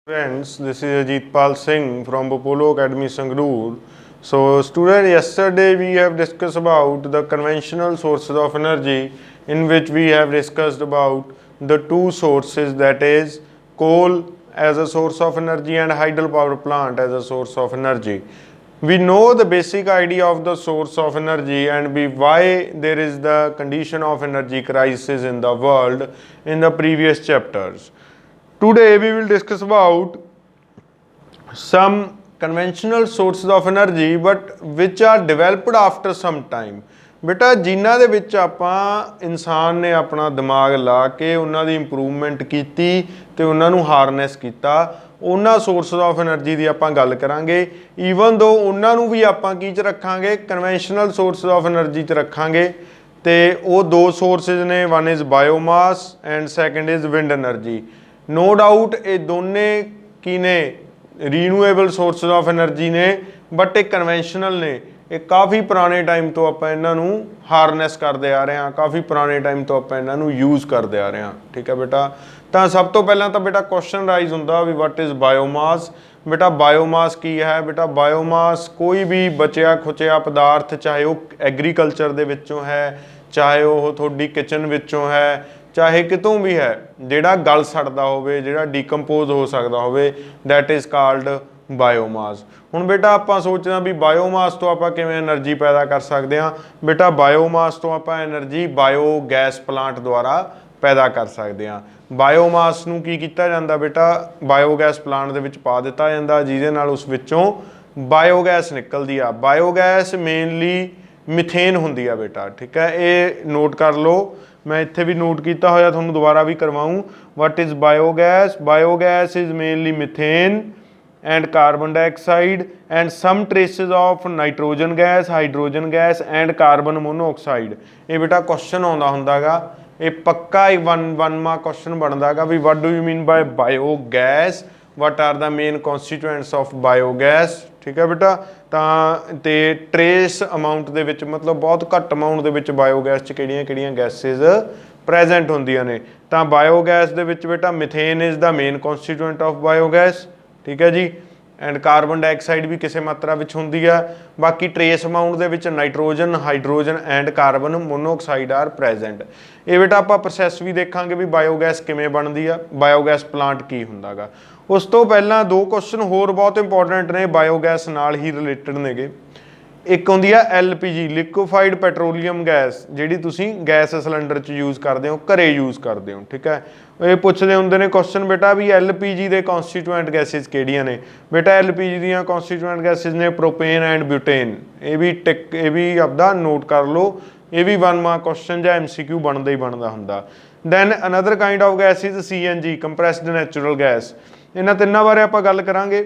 Friends, this is Ajitpal Singh from Apollo Academy Sangrur. So student, yesterday we have discussed about the conventional sources of energy, in which we have discussed about the two sources, that is coal as a source of energy and hydropower plant as a source of energy. We know the basic idea of the source of energy and why there is the condition of energy crisis in the world in the previous chapters. Today we will discuss about some conventional sources of energy but which are developed after some time. ਬੇਟਾ ਜਿਨ੍ਹਾਂ ਦੇ ਵਿੱਚ ਆਪਾਂ ਇਨਸਾਨ ਨੇ ਆਪਣਾ ਦਿਮਾਗ ਲਾ ਕੇ ਉਹਨਾਂ ਦੀ ਇੰਪਰੂਵਮੈਂਟ ਕੀਤੀ ਤੇ ਉਹਨਾਂ ਨੂੰ ਹਾਰਨੈਸ ਕੀਤਾ, ਉਹਨਾਂ ਸੋਰਸਸ ਆਫ એનર્ਜੀ ਦੀ ਆਪਾਂ ਗੱਲ ਕਰਾਂਗੇ। ਈਵਨ ਦੋ ਉਹਨਾਂ ਨੂੰ ਵੀ ਆਪਾਂ ਕੀ 'ਚ ਰੱਖਾਂਗੇ, ਕਨਵੈਨਸ਼ਨਲ ਸੋਰਸਸ ਆਫ એનર્ਜੀ 'ਚ ਰੱਖਾਂਗੇ। ਤੇ ਉਹ ਦੋ ਸੋਰਸਿਸ ਨੇ, one is biomass and second is wind energy. No doubt ये दोने की ने रीन्यूएबल सोर्सेज ऑफ एनर्जी ने, बट ये कन्वेंशनल ने। ये काफ़ी पुराने टाइम तो आप इन्हों हारनैस करते आ रहे हैं, काफ़ी पुराने टाइम तो आप इन्हों यूज़ करते आ रहे हैं। ठीक है बेटा, तो सब तो पहला तो बेटा क्वेश्चन राइज होंदा भी वट इज़ बायोमास। बेटा बायोमास की है? बेटा बायोमास कोई भी बचिया खुचिया पदार्थ, चाहे वो एग्रीकल्चर दे विचों है, चाहे वो थोड़ी किचन विचों है, चाहे कितों भी है, जिहड़ा गल सड़दा होवे, जिहड़ा डीकंपोज हो सकदा होवे, दैट इज़ कॉल्ड बायोमास। हुण बेटा आपां सोचना भी बायोमास तो आपां किवें एनर्जी पैदा कर सकदे हां। बेटा बायोमास तो आपां एनर्जी बायोगैस प्लांट द्वारा पैदा कर सकदे हां। बायोमास नूं की कीता जांदा बेटा, बायोगैस प्लांट दे विच पा दित्ता जांदा, जिहदे नाल उस विचों बायोगैस निकलदी आ। बायोगैस मेनली मिथेन हुंदी आ बेटा। ठीक है, ये नोट कर लो, मैं इत्थे भी नोट किया होया, तुहानूं दोबारा भी करवाऊँ। What is biogas? Biogas is mainly methane and carbon dioxide and some traces of nitrogen gas, hydrogen gas and carbon monoxide. ये बेटा क्वेश्चन आउंदा हुंदा गा, ये पक्का एक वन मार्क क्वेश्चन बनदा गा भी what do you mean by biogas, what are the main constituents of biogas. ठीक है बेटा, तो ट्रेस अमाउंट दे विच मतलब बहुत घट अमाउंट दे विच बायोगैस च किहड़ियां गैसिज प्रेजेंट होंदियां ने। तो बायोगैस दे विच बेटा methane is the main constituent of biogas. ठीक है जी, एंड कार्बन डाइऑक्साइड भी किसी मात्रा विच हुंदी है। बाकी ट्रेस अमाउंट दे विच nitrogen, hydrogen and carbon monoxide are present. ये बेटा आपां प्रोसैस भी देखांगे भी बायोगैस किवें बनदी आ, बायोगैस प्लांट की हुंदा गा। उस तो पहला दो क्वेश्चन होर बहुत इंपॉर्टेंट ने, बायोगैस नाल ही रिलेटेड नेगे। एक होंदी आ LPG, लिक्विफाइड पैट्रोलीयम गैस, जिहड़ी तुसीं गैस सिलेंडर च यूज़ करदे हो, घरे यूज़ करदे हो। ठीक है, ये पुछदे हुंदे ने क्वेश्चन बेटा भी LPG दे कॉन्स्टिट्यूएंट गैसिज किहड़ियां ने। बेटा LPG दीयां कॉन्स्टिट्यूएंट गैसिज ने प्रोपेन एंड ब्यूटेन। ये भी आपदा नोट कर लो, ये भी वन मार्क क्वेश्चन जां MCQ बनदा ही बनदा हुंदा। Then another kind of gas is CNG, compressed natural gas. इन्हां तिन्नां बारे आपां गल करांगे।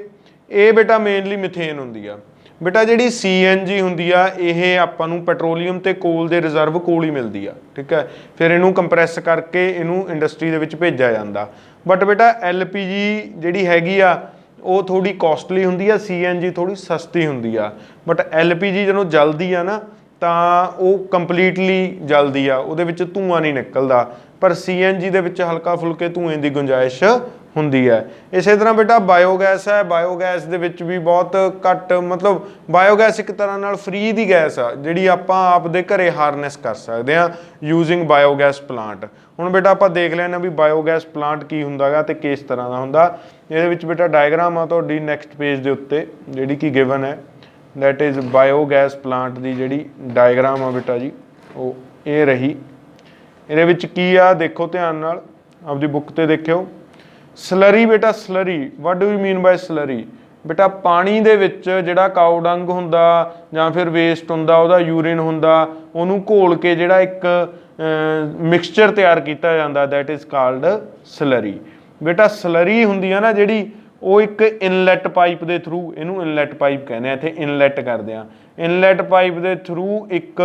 ये बेटा मेनली मिथेन हुंदी आ। बेटा जिहड़ी CNG हुंदी आ, ये आपां नूं पैट्रोलीयम ते कोल दे रिजर्व कोल ही मिलदी आ। ठीक है, फिर इनू कंप्रैस करके इनू इंडस्ट्री दे विच भेजा जांदा। बट बेटा LPG जिहड़ी हैगी आ वो थोड़ी कॉस्टली हुंदी आ, CNG थोड़ी सस्ती हुंदी आ। बट LPG जदों जलदी आ ना ਤਾਂ ਉਹ ਕੰਪਲੀਟਲੀ ਜਲਦੀ ਆ, ਉਹਦੇ ਵਿੱਚ ਧੂਆਂ ਨਹੀਂ ਨਿਕਲਦਾ। ਪਰ CNG ਦੇ ਵਿੱਚ ਹਲਕਾ ਫੁਲਕੇ ਧੂਏ ਦੀ ਗੁੰਜਾਇਸ਼ ਹੁੰਦੀ ਹੈ। ਇਸੇ ਤਰ੍ਹਾਂ ਬੇਟਾ ਬਾਇਓਗੈਸ ਹੈ, ਬਾਇਓਗੈਸ ਦੇ ਵਿੱਚ ਵੀ ਬਹੁਤ ਘੱਟ, ਮਤਲਬ ਬਾਇਓਗੈਸ ਇੱਕ ਤਰ੍ਹਾਂ ਨਾਲ ਫ੍ਰੀ ਦੀ ਗੈਸ ਆ ਜਿਹੜੀ ਆਪਾਂ ਆਪਦੇ ਘਰੇ ਹਾਰਨੈਸ ਕਰ ਸਕਦੇ ਹਾਂ ਯੂਜ਼ਿੰਗ ਬਾਇਓਗੈਸ ਪਲਾਂਟ। ਹੁਣ ਬੇਟਾ ਆਪਾਂ ਦੇਖ ਲੈਣਾ ਵੀ ਬਾਇਓਗੈਸ ਪਲਾਂਟ ਕੀ ਹੁੰਦਾ ਗਾ ਤੇ ਕਿਸ ਤਰ੍ਹਾਂ ਦਾ ਹੁੰਦਾ। ਇਹਦੇ ਵਿੱਚ ਬੇਟਾ ਡਾਇਗਰਾਮ ਆ ਤੁਹਾਡੀ ਨੈਕਸਟ ਪੇਜ ਦੇ ਉੱਤੇ ਜਿਹੜੀ ਕਿ ਗਿਵਨ ਹੈ, दैट इज़ बायोगैस प्लांट की जिहड़ी डायग्राम आ बेटा जी वो ये रही। इहदे विच की आ देखो ध्यान नाल, आपदी बुक ते देखियो। स्लरी बेटा, slurry what do you mean bye slurry? बेटा पानी दे विच जिहड़ा काऊ डंग हुंदा जां फिर वेस्ट हुंदा, उहदा यूरिन हुंदा, उहनूं घोल के जिहड़ा एक मिक्सचर तैयार कीता जांदा, दैट इज़ कॉल्ड स्लरी। बेटा स्लरी हुंदी आ ना जिहड़ी, ਉਹ ਇੱਕ ਇਨਲੈਟ ਪਾਈਪ ਦੇ ਥਰੂ, ਇਹਨੂੰ ਇਨਲੈਟ ਪਾਈਪ ਕਹਿੰਦੇ ਆ, ਇੱਥੇ ਇਨਲੈਟ ਕਰਦੇ ਆ, ਇਨਲੈਟ ਪਾਈਪ ਦੇ ਥਰੂ ਇੱਕ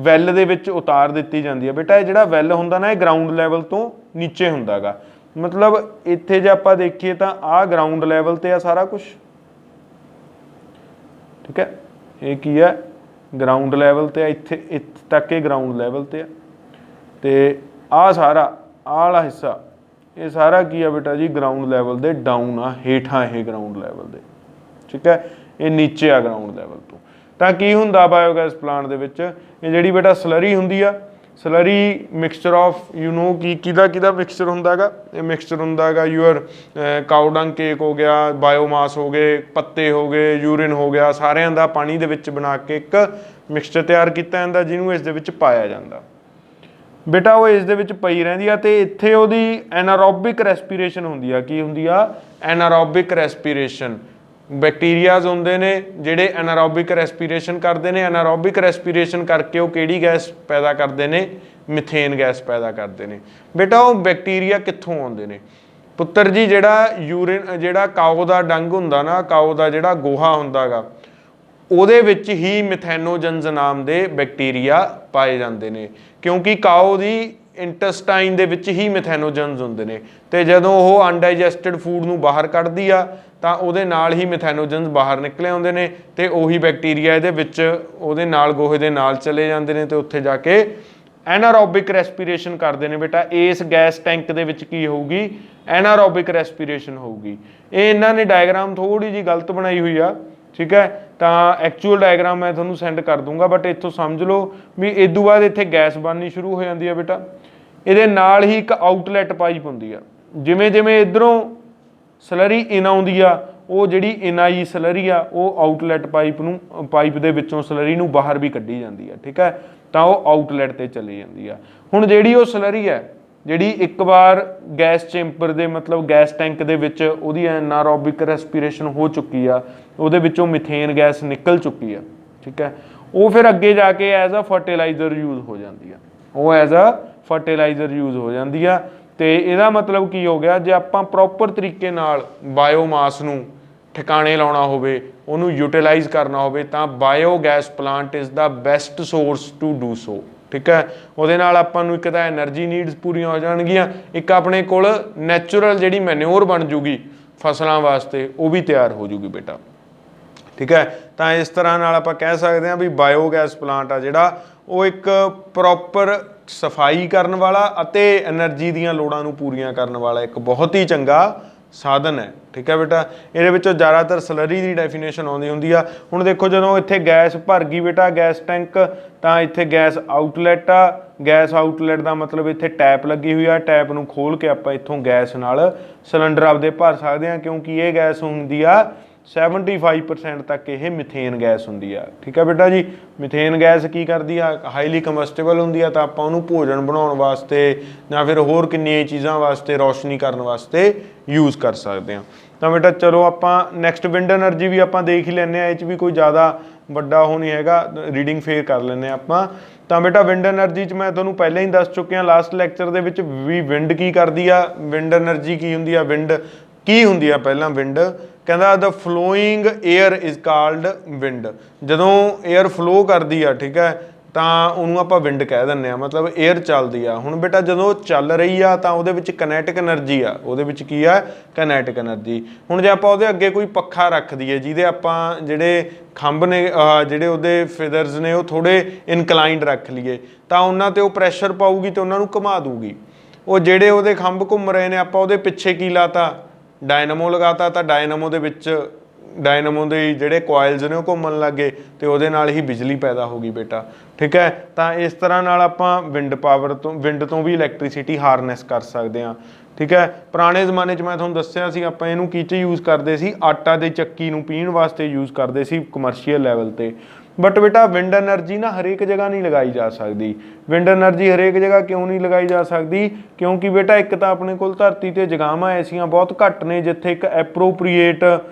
ਵੈਲ ਦੇ ਵਿੱਚ ਉਤਾਰ ਦਿੱਤੀ ਜਾਂਦੀ ਹੈ। ਬੇਟਾ ਇਹ ਜਿਹੜਾ ਵੈਲ ਹੁੰਦਾ ਨਾ, ਇਹ ਗਰਾਊਂਡ ਲੈਵਲ ਤੋਂ ਨੀਚੇ ਹੁੰਦਾ ਗਾ। ਮਤਲਬ ਇੱਥੇ ਜੇ ਆਪਾਂ ਦੇਖੀਏ ਤਾਂ ਆਹ ਗਰਾਊਂਡ ਲੈਵਲ ਤੇ ਆ ਸਾਰਾ ਕੁਝ। ਠੀਕ ਹੈ, ਇਹ ਕੀ ਹੈ, ਗਰਾਊਂਡ ਲੈਵਲ ਤੇ ਆ, ਇੱਥੇ ਤੱਕ ਇਹ ਗਰਾਊਂਡ ਲੈਵਲ ਤੇ ਆ, ਤੇ ਆਹ ਸਾਰਾ ਆਹ ਵਾਲਾ ਹਿੱਸਾ ये सारा की है बेटा जी ग्राउंड लैवल दे डाउन आ, हेठां ये ग्राउंड लैवल दे, ठीक है, ये नीचे आ ग्राउंड लैवल तो। ਤਾਂ ਕੀ ਹੁੰਦਾ ਬਾਇਓਗੈਸ ਪਲਾਂਟ ਦੇ ਵਿੱਚ, ਇਹ ਜਿਹੜੀ ਬੇਟਾ ਸਲਰੀ ਹੁੰਦੀ ਆ, slurry mixture of you know ਕੀ ਕਿਹਦਾ ਮਿਕਸਚਰ ਹੁੰਦਾ ਹੈਗਾ, ਇਹ ਮਿਕਸਚਰ ਹੁੰਦਾ ਹੈਗਾ ਯੂਅਰ ਕਾਊ ਡੰਗ ਕੇਕ ਹੋ ਗਿਆ, ਬਾਇਓਮਾਸ ਹੋ ਗਏ, ਪੱਤੇ ਹੋ ਗਏ, ਯੂਰਿਨ ਹੋ ਗਿਆ, ਸਾਰਿਆਂ ਦਾ ਪਾਣੀ ਦੇ ਵਿੱਚ ਬਣਾ ਕੇ ਇੱਕ ਮਿਕਸਚਰ ਤਿਆਰ ਕੀਤਾ ਜਾਂਦਾ ਜਿਹਨੂੰ ਇਸ ਦੇ ਵਿੱਚ ਪਾਇਆ ਜਾਂਦਾ ਬੇਟਾ। ਉਹ ਇਸ ਦੇ ਵਿੱਚ ਪਈ ਰਹਿੰਦੀ ਆ ਤੇ ਇੱਥੇ ਉਹਦੀ ਐਨਾਰੋਬਿਕ ਰੈਸਪੀਰੇਸ਼ਨ ਹੁੰਦੀ ਆ। ਕੀ ਹੁੰਦੀ ਆ? ਐਨਾਰੋਬਿਕ ਰੈਸਪੀਰੇਸ਼ਨ। ਬੈਕਟੀਰੀਆਜ਼ ਹੁੰਦੇ ਨੇ ਜਿਹੜੇ ਐਨਾਰੋਬਿਕ ਰੈਸਪੀਰੇਸ਼ਨ ਕਰਦੇ ਨੇ। ਐਨਾਰੋਬਿਕ ਰੈਸਪੀਰੇਸ਼ਨ ਕਰਕੇ ਉਹ ਕਿਹੜੀ ਗੈਸ ਪੈਦਾ ਕਰਦੇ ਨੇ? ਮਿਥੇਨ ਗੈਸ ਪੈਦਾ ਕਰਦੇ ਨੇ ਬੇਟਾ। ਉਹ ਬੈਕਟੀਰੀਆ ਕਿੱਥੋਂ ਆਉਂਦੇ ਨੇ ਪੁੱਤਰ ਜੀ? ਜਿਹੜਾ ਯੂਰਿਨ, ਜਿਹੜਾ ਕਾਓ ਦਾ ਡੰਗ ਹੁੰਦਾ ਨਾ, ਕਾਓ ਦਾ ਜਿਹੜਾ ਗੋਹਾ ਹੁੰਦਾ ਗਾ, ਉਹਦੇ ਵਿੱਚ ਹੀ ਮਿਥੈਨੋਜਨਸ ਨਾਮ ਦੇ ਬੈਕਟੀਰੀਆ ਪਾਏ ਜਾਂਦੇ ਨੇ, ਕਿਉਂਕਿ ਕਾਓ ਦੀ ਇੰਟੈਸਟਾਈਨ ਦੇ ਵਿੱਚ ਹੀ ਮਿਥੈਨੋਜਨਸ ਹੁੰਦੇ ਨੇ ਤੇ ਜਦੋਂ ਉਹ ਅਨਡਾਈਜੈਸਟਡ ਫੂਡ ਨੂੰ ਬਾਹਰ ਕੱਢਦੀ ਆ ਤਾਂ ਉਹਦੇ ਨਾਲ ਹੀ ਮਿਥੈਨੋਜਨਸ ਬਾਹਰ ਨਿਕਲੇ ਆਉਂਦੇ ਨੇ ਤੇ ਉਹੀ ਬੈਕਟੀਰੀਆ ਇਹਦੇ ਵਿੱਚ ਉਹਦੇ ਨਾਲ ਗੋਹੇ ਦੇ ਨਾਲ ਚਲੇ ਜਾਂਦੇ ਨੇ ਤੇ ਉੱਥੇ ਜਾ ਕੇ ਐਨਾਰੋਬਿਕ ਰੈਸਪੀਰੇਸ਼ਨ ਕਰਦੇ ਨੇ ਬੇਟਾ। ਇਸ ਗੈਸ ਟੈਂਕ ਦੇ ਵਿੱਚ ਕੀ ਹੋਊਗੀ? ਐਨਾਰੋਬਿਕ ਰੈਸਪੀਰੇਸ਼ਨ ਹੋਊਗੀ। ਇਹ ਇਹਨਾਂ ਨੇ ਡਾਇਗਰਾਮ ਥੋੜੀ ਜਿਹੀ ਗਲਤ ਬਣਾਈ ਹੋਈ ਆ, ਠੀਕ ਹੈ, ਤਾਂ ਐਕਚੁਅਲ ਡਾਇਗਰਾਮ ਮੈਂ ਤੁਹਾਨੂੰ ਸੈਂਡ ਕਰ ਦੂੰਗਾ, ਬਟ ਇੱਥੋਂ ਸਮਝ ਲਓ ਵੀ ਇਸ ਤੋਂ ਬਾਅਦ ਇੱਥੇ ਗੈਸ ਬਣਨੀ ਸ਼ੁਰੂ ਹੋ ਜਾਂਦੀ ਆ ਬੇਟਾ। ਇਹਦੇ ਨਾਲ ਹੀ ਇੱਕ ਆਊਟਲੈਟ ਪਾਈਪ ਹੁੰਦੀ ਆ। ਜਿਵੇਂ ਜਿਵੇਂ ਇੱਧਰੋਂ ਸਲਰੀ ਇਨ ਆਉਂਦੀ ਆ, ਉਹ ਜਿਹੜੀ ਇਨ ਆਈ ਸਲਰੀ ਆ ਉਹ ਆਊਟਲੈਟ ਪਾਈਪ ਦੇ ਵਿੱਚੋਂ ਸਲਰੀ ਨੂੰ ਬਾਹਰ ਵੀ ਕੱਢੀ ਜਾਂਦੀ ਆ, ਠੀਕ ਹੈ, ਤਾਂ ਉਹ ਆਊਟਲੈਟ ਤੇ ਚਲੀ ਜਾਂਦੀ ਆ। ਹੁਣ ਜਿਹੜੀ ਉਹ ਸਲਰੀ ਹੈ ਜਿਹੜੀ ਇੱਕ ਵਾਰ ਗੈਸ ਚੈਂਬਰ ਦੇ ਮਤਲਬ ਗੈਸ ਟੈਂਕ ਦੇ ਵਿੱਚ ਉਹਦੀ ਐਨਾਰੋਬਿਕ ਰੈਸਪੀਰੇਸ਼ਨ ਹੋ ਚੁੱਕੀ ਆ, ਉਹਦੇ ਵਿੱਚੋਂ ਮਿਥੇਨ ਗੈਸ ਨਿਕਲ ਚੁੱਕੀ ਆ, ਠੀਕ ਹੈ, ਉਹ ਫਿਰ ਅੱਗੇ ਜਾ ਕੇ ਐਜ਼ ਅ ਫਰਟੀਲਾਈਜ਼ਰ ਯੂਜ਼ ਹੋ ਜਾਂਦੀ ਆ। ਉਹ ਐਜ਼ ਅ ਫਰਟੀਲਾਈਜ਼ਰ ਯੂਜ਼ ਹੋ ਜਾਂਦੀ ਆ। ਤੇ ਇਹਦਾ ਮਤਲਬ ਕੀ ਹੋ ਗਿਆ? ਜੇ ਆਪਾਂ ਪ੍ਰੋਪਰ ਤਰੀਕੇ ਨਾਲ ਬਾਇਓਮਾਸ ਨੂੰ ਠਿਕਾਣੇ ਲਾਉਣਾ ਹੋਵੇ, ਉਹਨੂੰ ਯੂਟੀਲਾਈਜ਼ ਕਰਨਾ ਹੋਵੇ, ਤਾਂ biogas plant is the best source to do so, ਠੀਕ ਹੈ। ਉਹਦੇ ਨਾਲ ਆਪਾਂ ਨੂੰ ਇੱਕ ਤਾਂ ਐਨਰਜੀ ਨੀਡਸ ਪੂਰੀਆਂ ਹੋ ਜਾਣਗੀਆਂ, ਇੱਕ ਆਪਣੇ ਕੋਲ ਨੈਚੁਰਲ ਜਿਹੜੀ ਮੈਨਿਓਰ ਬਣ ਜੂਗੀ ਫਸਲਾਂ ਵਾਸਤੇ, ਉਹ ਵੀ ਤਿਆਰ ਹੋ ਜੂਗੀ ਬੇਟਾ, ਠੀਕ ਹੈ। ਤਾਂ ਇਸ ਤਰ੍ਹਾਂ ਨਾਲ ਆਪਾਂ ਕਹਿ ਸਕਦੇ ਹਾਂ ਵੀ ਬਾਇਓਗੈਸ ਪਲਾਂਟ ਆ ਜਿਹੜਾ ਉਹ ਇੱਕ ਪ੍ਰੋਪਰ ਸਫਾਈ ਕਰਨ ਵਾਲਾ ਅਤੇ ਐਨਰਜੀ ਦੀਆਂ ਲੋੜਾਂ ਨੂੰ ਪੂਰੀਆਂ ਕਰਨ ਵਾਲਾ ਇੱਕ ਬਹੁਤ ਹੀ ਚੰਗਾ ਸਾਧਨ ਹੈ, ਠੀਕ ਹੈ ਬੇਟਾ। ਇਹਦੇ ਵਿੱਚੋਂ ਜ਼ਿਆਦਾਤਰ ਸਲਰੀ ਦੀ ਡੈਫੀਨੇਸ਼ਨ ਆਉਂਦੀ ਹੁੰਦੀ ਆ। ਹੁਣ ਦੇਖੋ ਜਦੋਂ ਇੱਥੇ ਗੈਸ ਭਰ ਗਈ ਬੇਟਾ ਗੈਸ ਟੈਂਕ, ਤਾਂ ਇੱਥੇ ਗੈਸ ਆਊਟਲੈਟ ਆ। ਗੈਸ ਆਊਟਲੈਟ ਦਾ ਮਤਲਬ ਇੱਥੇ ਟੈਪ ਲੱਗੀ ਹੋਈ ਆ, ਟੈਪ ਨੂੰ ਖੋਲ ਕੇ ਆਪਾਂ ਇੱਥੋਂ ਗੈਸ ਨਾਲ ਸਿਲੰਡਰ ਆਪਦੇ ਭਰ ਸਕਦੇ ਹਾਂ, ਕਿਉਂਕਿ ਇਹ ਗੈਸ ਹੁੰਦੀ ਆ 75% ਤੱਕ ਇਹ ਮਿਥੇਨ ਗੈਸ ਹੁੰਦੀ ਆ, ਠੀਕ ਹੈ ਬੇਟਾ ਜੀ। ਮਿਥੇਨ ਗੈਸ ਕੀ ਕਰਦੀ ਆ? ਹਾਈਲੀ ਕੰਬਸਟੇਬਲ ਹੁੰਦੀ ਆ, ਤਾਂ ਆਪਾਂ ਉਹਨੂੰ ਭੋਜਨ ਬਣਾਉਣ ਵਾਸਤੇ ਜਾਂ ਫਿਰ ਹੋਰ ਕਿੰਨੀਆਂ ਚੀਜ਼ਾਂ ਵਾਸਤੇ, ਰੌਸ਼ਨੀ ਕਰਨ ਵਾਸਤੇ ਯੂਜ਼ ਕਰ ਸਕਦੇ ਹਾਂ। ਤਾਂ ਬੇਟਾ ਚਲੋ ਆਪਾਂ ਨੈਕਸਟ ਵਿੰਡ ਐਨਰਜੀ ਵੀ ਆਪਾਂ ਦੇਖ ਹੀ ਲੈਂਦੇ ਹਾਂ, ਇਹ 'ਚ ਵੀ ਕੋਈ ਜ਼ਿਆਦਾ ਵੱਡਾ ਉਹ ਨਹੀਂ ਹੈਗਾ, ਰੀਡਿੰਗ ਫੇਰ ਕਰ ਲੈਂਦੇ ਆਪਾਂ। ਤਾਂ ਬੇਟਾ ਵਿੰਡ ਐਨਰਜੀ 'ਚ ਮੈਂ ਤੁਹਾਨੂੰ ਪਹਿਲਾਂ ਹੀ ਦੱਸ ਚੁੱਕਿਆ ਲਾਸਟ ਲੈਕਚਰ ਦੇ ਵਿੱਚ ਵੀ ਵਿੰਡ ਕੀ ਕਰਦੀ ਆ, ਵਿੰਡ ਐਨਰਜੀ ਕੀ ਹੁੰਦੀ ਆ, ਵਿੰਡ ਕੀ ਹੁੰਦੀ ਆ। ਪਹਿਲਾਂ ਵਿੰਡ ਕਹਿੰਦਾ the flowing air is called wind. ਜਦੋਂ ਏਅਰ ਫਲੋ ਕਰਦੀ ਆ, ਠੀਕ ਹੈ, ਤਾਂ ਉਹਨੂੰ ਆਪਾਂ ਵਿੰਡ ਕਹਿ ਦਿੰਦੇ ਆ, ਮਤਲਬ ਏਅਰ ਚੱਲਦੀ ਆ। ਹੁਣ ਬੇਟਾ ਜਦੋਂ ਚੱਲ ਰਹੀ ਆ ਤਾਂ ਉਹਦੇ ਵਿੱਚ ਕਨੈਟਿਕ ਐਨਰਜੀ ਆ, ਉਹਦੇ ਵਿੱਚ ਕੀ ਆ? ਕਨੈਟਿਕ ਐਨਰਜੀ। ਹੁਣ ਜੇ ਆਪਾਂ ਉਹਦੇ ਅੱਗੇ ਕੋਈ ਪੱਖਾ ਰੱਖ ਦਈਏ ਜਿਹਦੇ ਆਪਾਂ ਜਿਹੜੇ ਖੰਭ ਨੇ ਜਿਹੜੇ ਉਹਦੇ ਫੀਦਰਸ ਨੇ ਉਹ ਥੋੜ੍ਹੇ ਇਨਕਲਾਈਨਡ ਰੱਖ ਲਈਏ, ਤਾਂ ਉਹਨਾਂ 'ਤੇ ਉਹ ਪ੍ਰੈਸ਼ਰ ਪਾਊਗੀ ਤੇ ਉਹਨਾਂ ਨੂੰ ਘੁਮਾ ਦੂਗੀ। ਉਹ ਜਿਹੜੇ ਉਹਦੇ ਖੰਭ ਘੁੰਮ ਰਹੇ ਨੇ, ਆਪਾਂ ਉਹਦੇ ਪਿੱਛੇ ਕੀ ਲਾਤਾ? ਡਾਇਨਾਮੋ ਲਗਾਤਾ, ਤਾਂ ਡਾਇਨਾਮੋ ਦੇ ਵਿੱਚ ਡਾਇਨਾਮੋ ਦੇ ਜਿਹੜੇ ਕੋਇਲਸ ਨੇ ਉਹ ਘੁੰਮਣ ਲੱਗ ਗਏ ਤੇ ਉਹਦੇ ਨਾਲ ਹੀ ਬਿਜਲੀ ਪੈਦਾ ਹੋ ਗਈ ਬੇਟਾ, ਠੀਕ ਹੈ। ਤਾਂ ਇਸ ਤਰ੍ਹਾਂ ਨਾਲ ਆਪਾਂ ਵਿੰਡ ਤੋਂ ਵੀ ਇਲੈਕਟ੍ਰੀਸਿਟੀ ਹਾਰਨੈਸ ਕਰ ਸਕਦੇ ਹਾਂ, ਠੀਕ ਹੈ। ਪੁਰਾਣੇ ਜ਼ਮਾਨੇ 'ਚ ਮੈਂ ਤੁਹਾਨੂੰ ਦੱਸਿਆ ਸੀ ਆਪਾਂ ਇਹਨੂੰ ਕੀ 'ਚ ਯੂਜ਼ ਕਰਦੇ ਸੀ? ਆਟਾ ਦੀ ਚੱਕੀ ਨੂੰ ਪੀਣ ਵਾਸਤੇ ਯੂਜ਼ ਕਰਦੇ ਸੀ ਕਮਰਸ਼ੀਅਲ ਲੈਵਲ 'ਤੇ। ਬਟ ਬੇਟਾ ਵਿੰਡ ਐਨਰਜੀ ਨਾ ਹਰੇਕ ਜਗ੍ਹਾ ਨਹੀਂ ਲਗਾਈ ਜਾ ਸਕਦੀ। ਵਿੰਡ ਐਨਰਜੀ ਹਰੇਕ ਜਗ੍ਹਾ ਕਿਉਂ ਨਹੀਂ ਲਗਾਈ ਜਾ ਸਕਦੀ? ਕਿਉਂਕਿ ਬੇਟਾ ਇੱਕ ਤਾਂ ਆਪਣੇ ਕੋਲ ਧਰਤੀ 'ਤੇ ਜਗ੍ਹਾਵਾਂ ਐਸੀਆਂ ਬਹੁਤ ਘੱਟ ਨੇ ਜਿੱਥੇ ਇੱਕ ਐਪਰੋਪਰੀਏਟ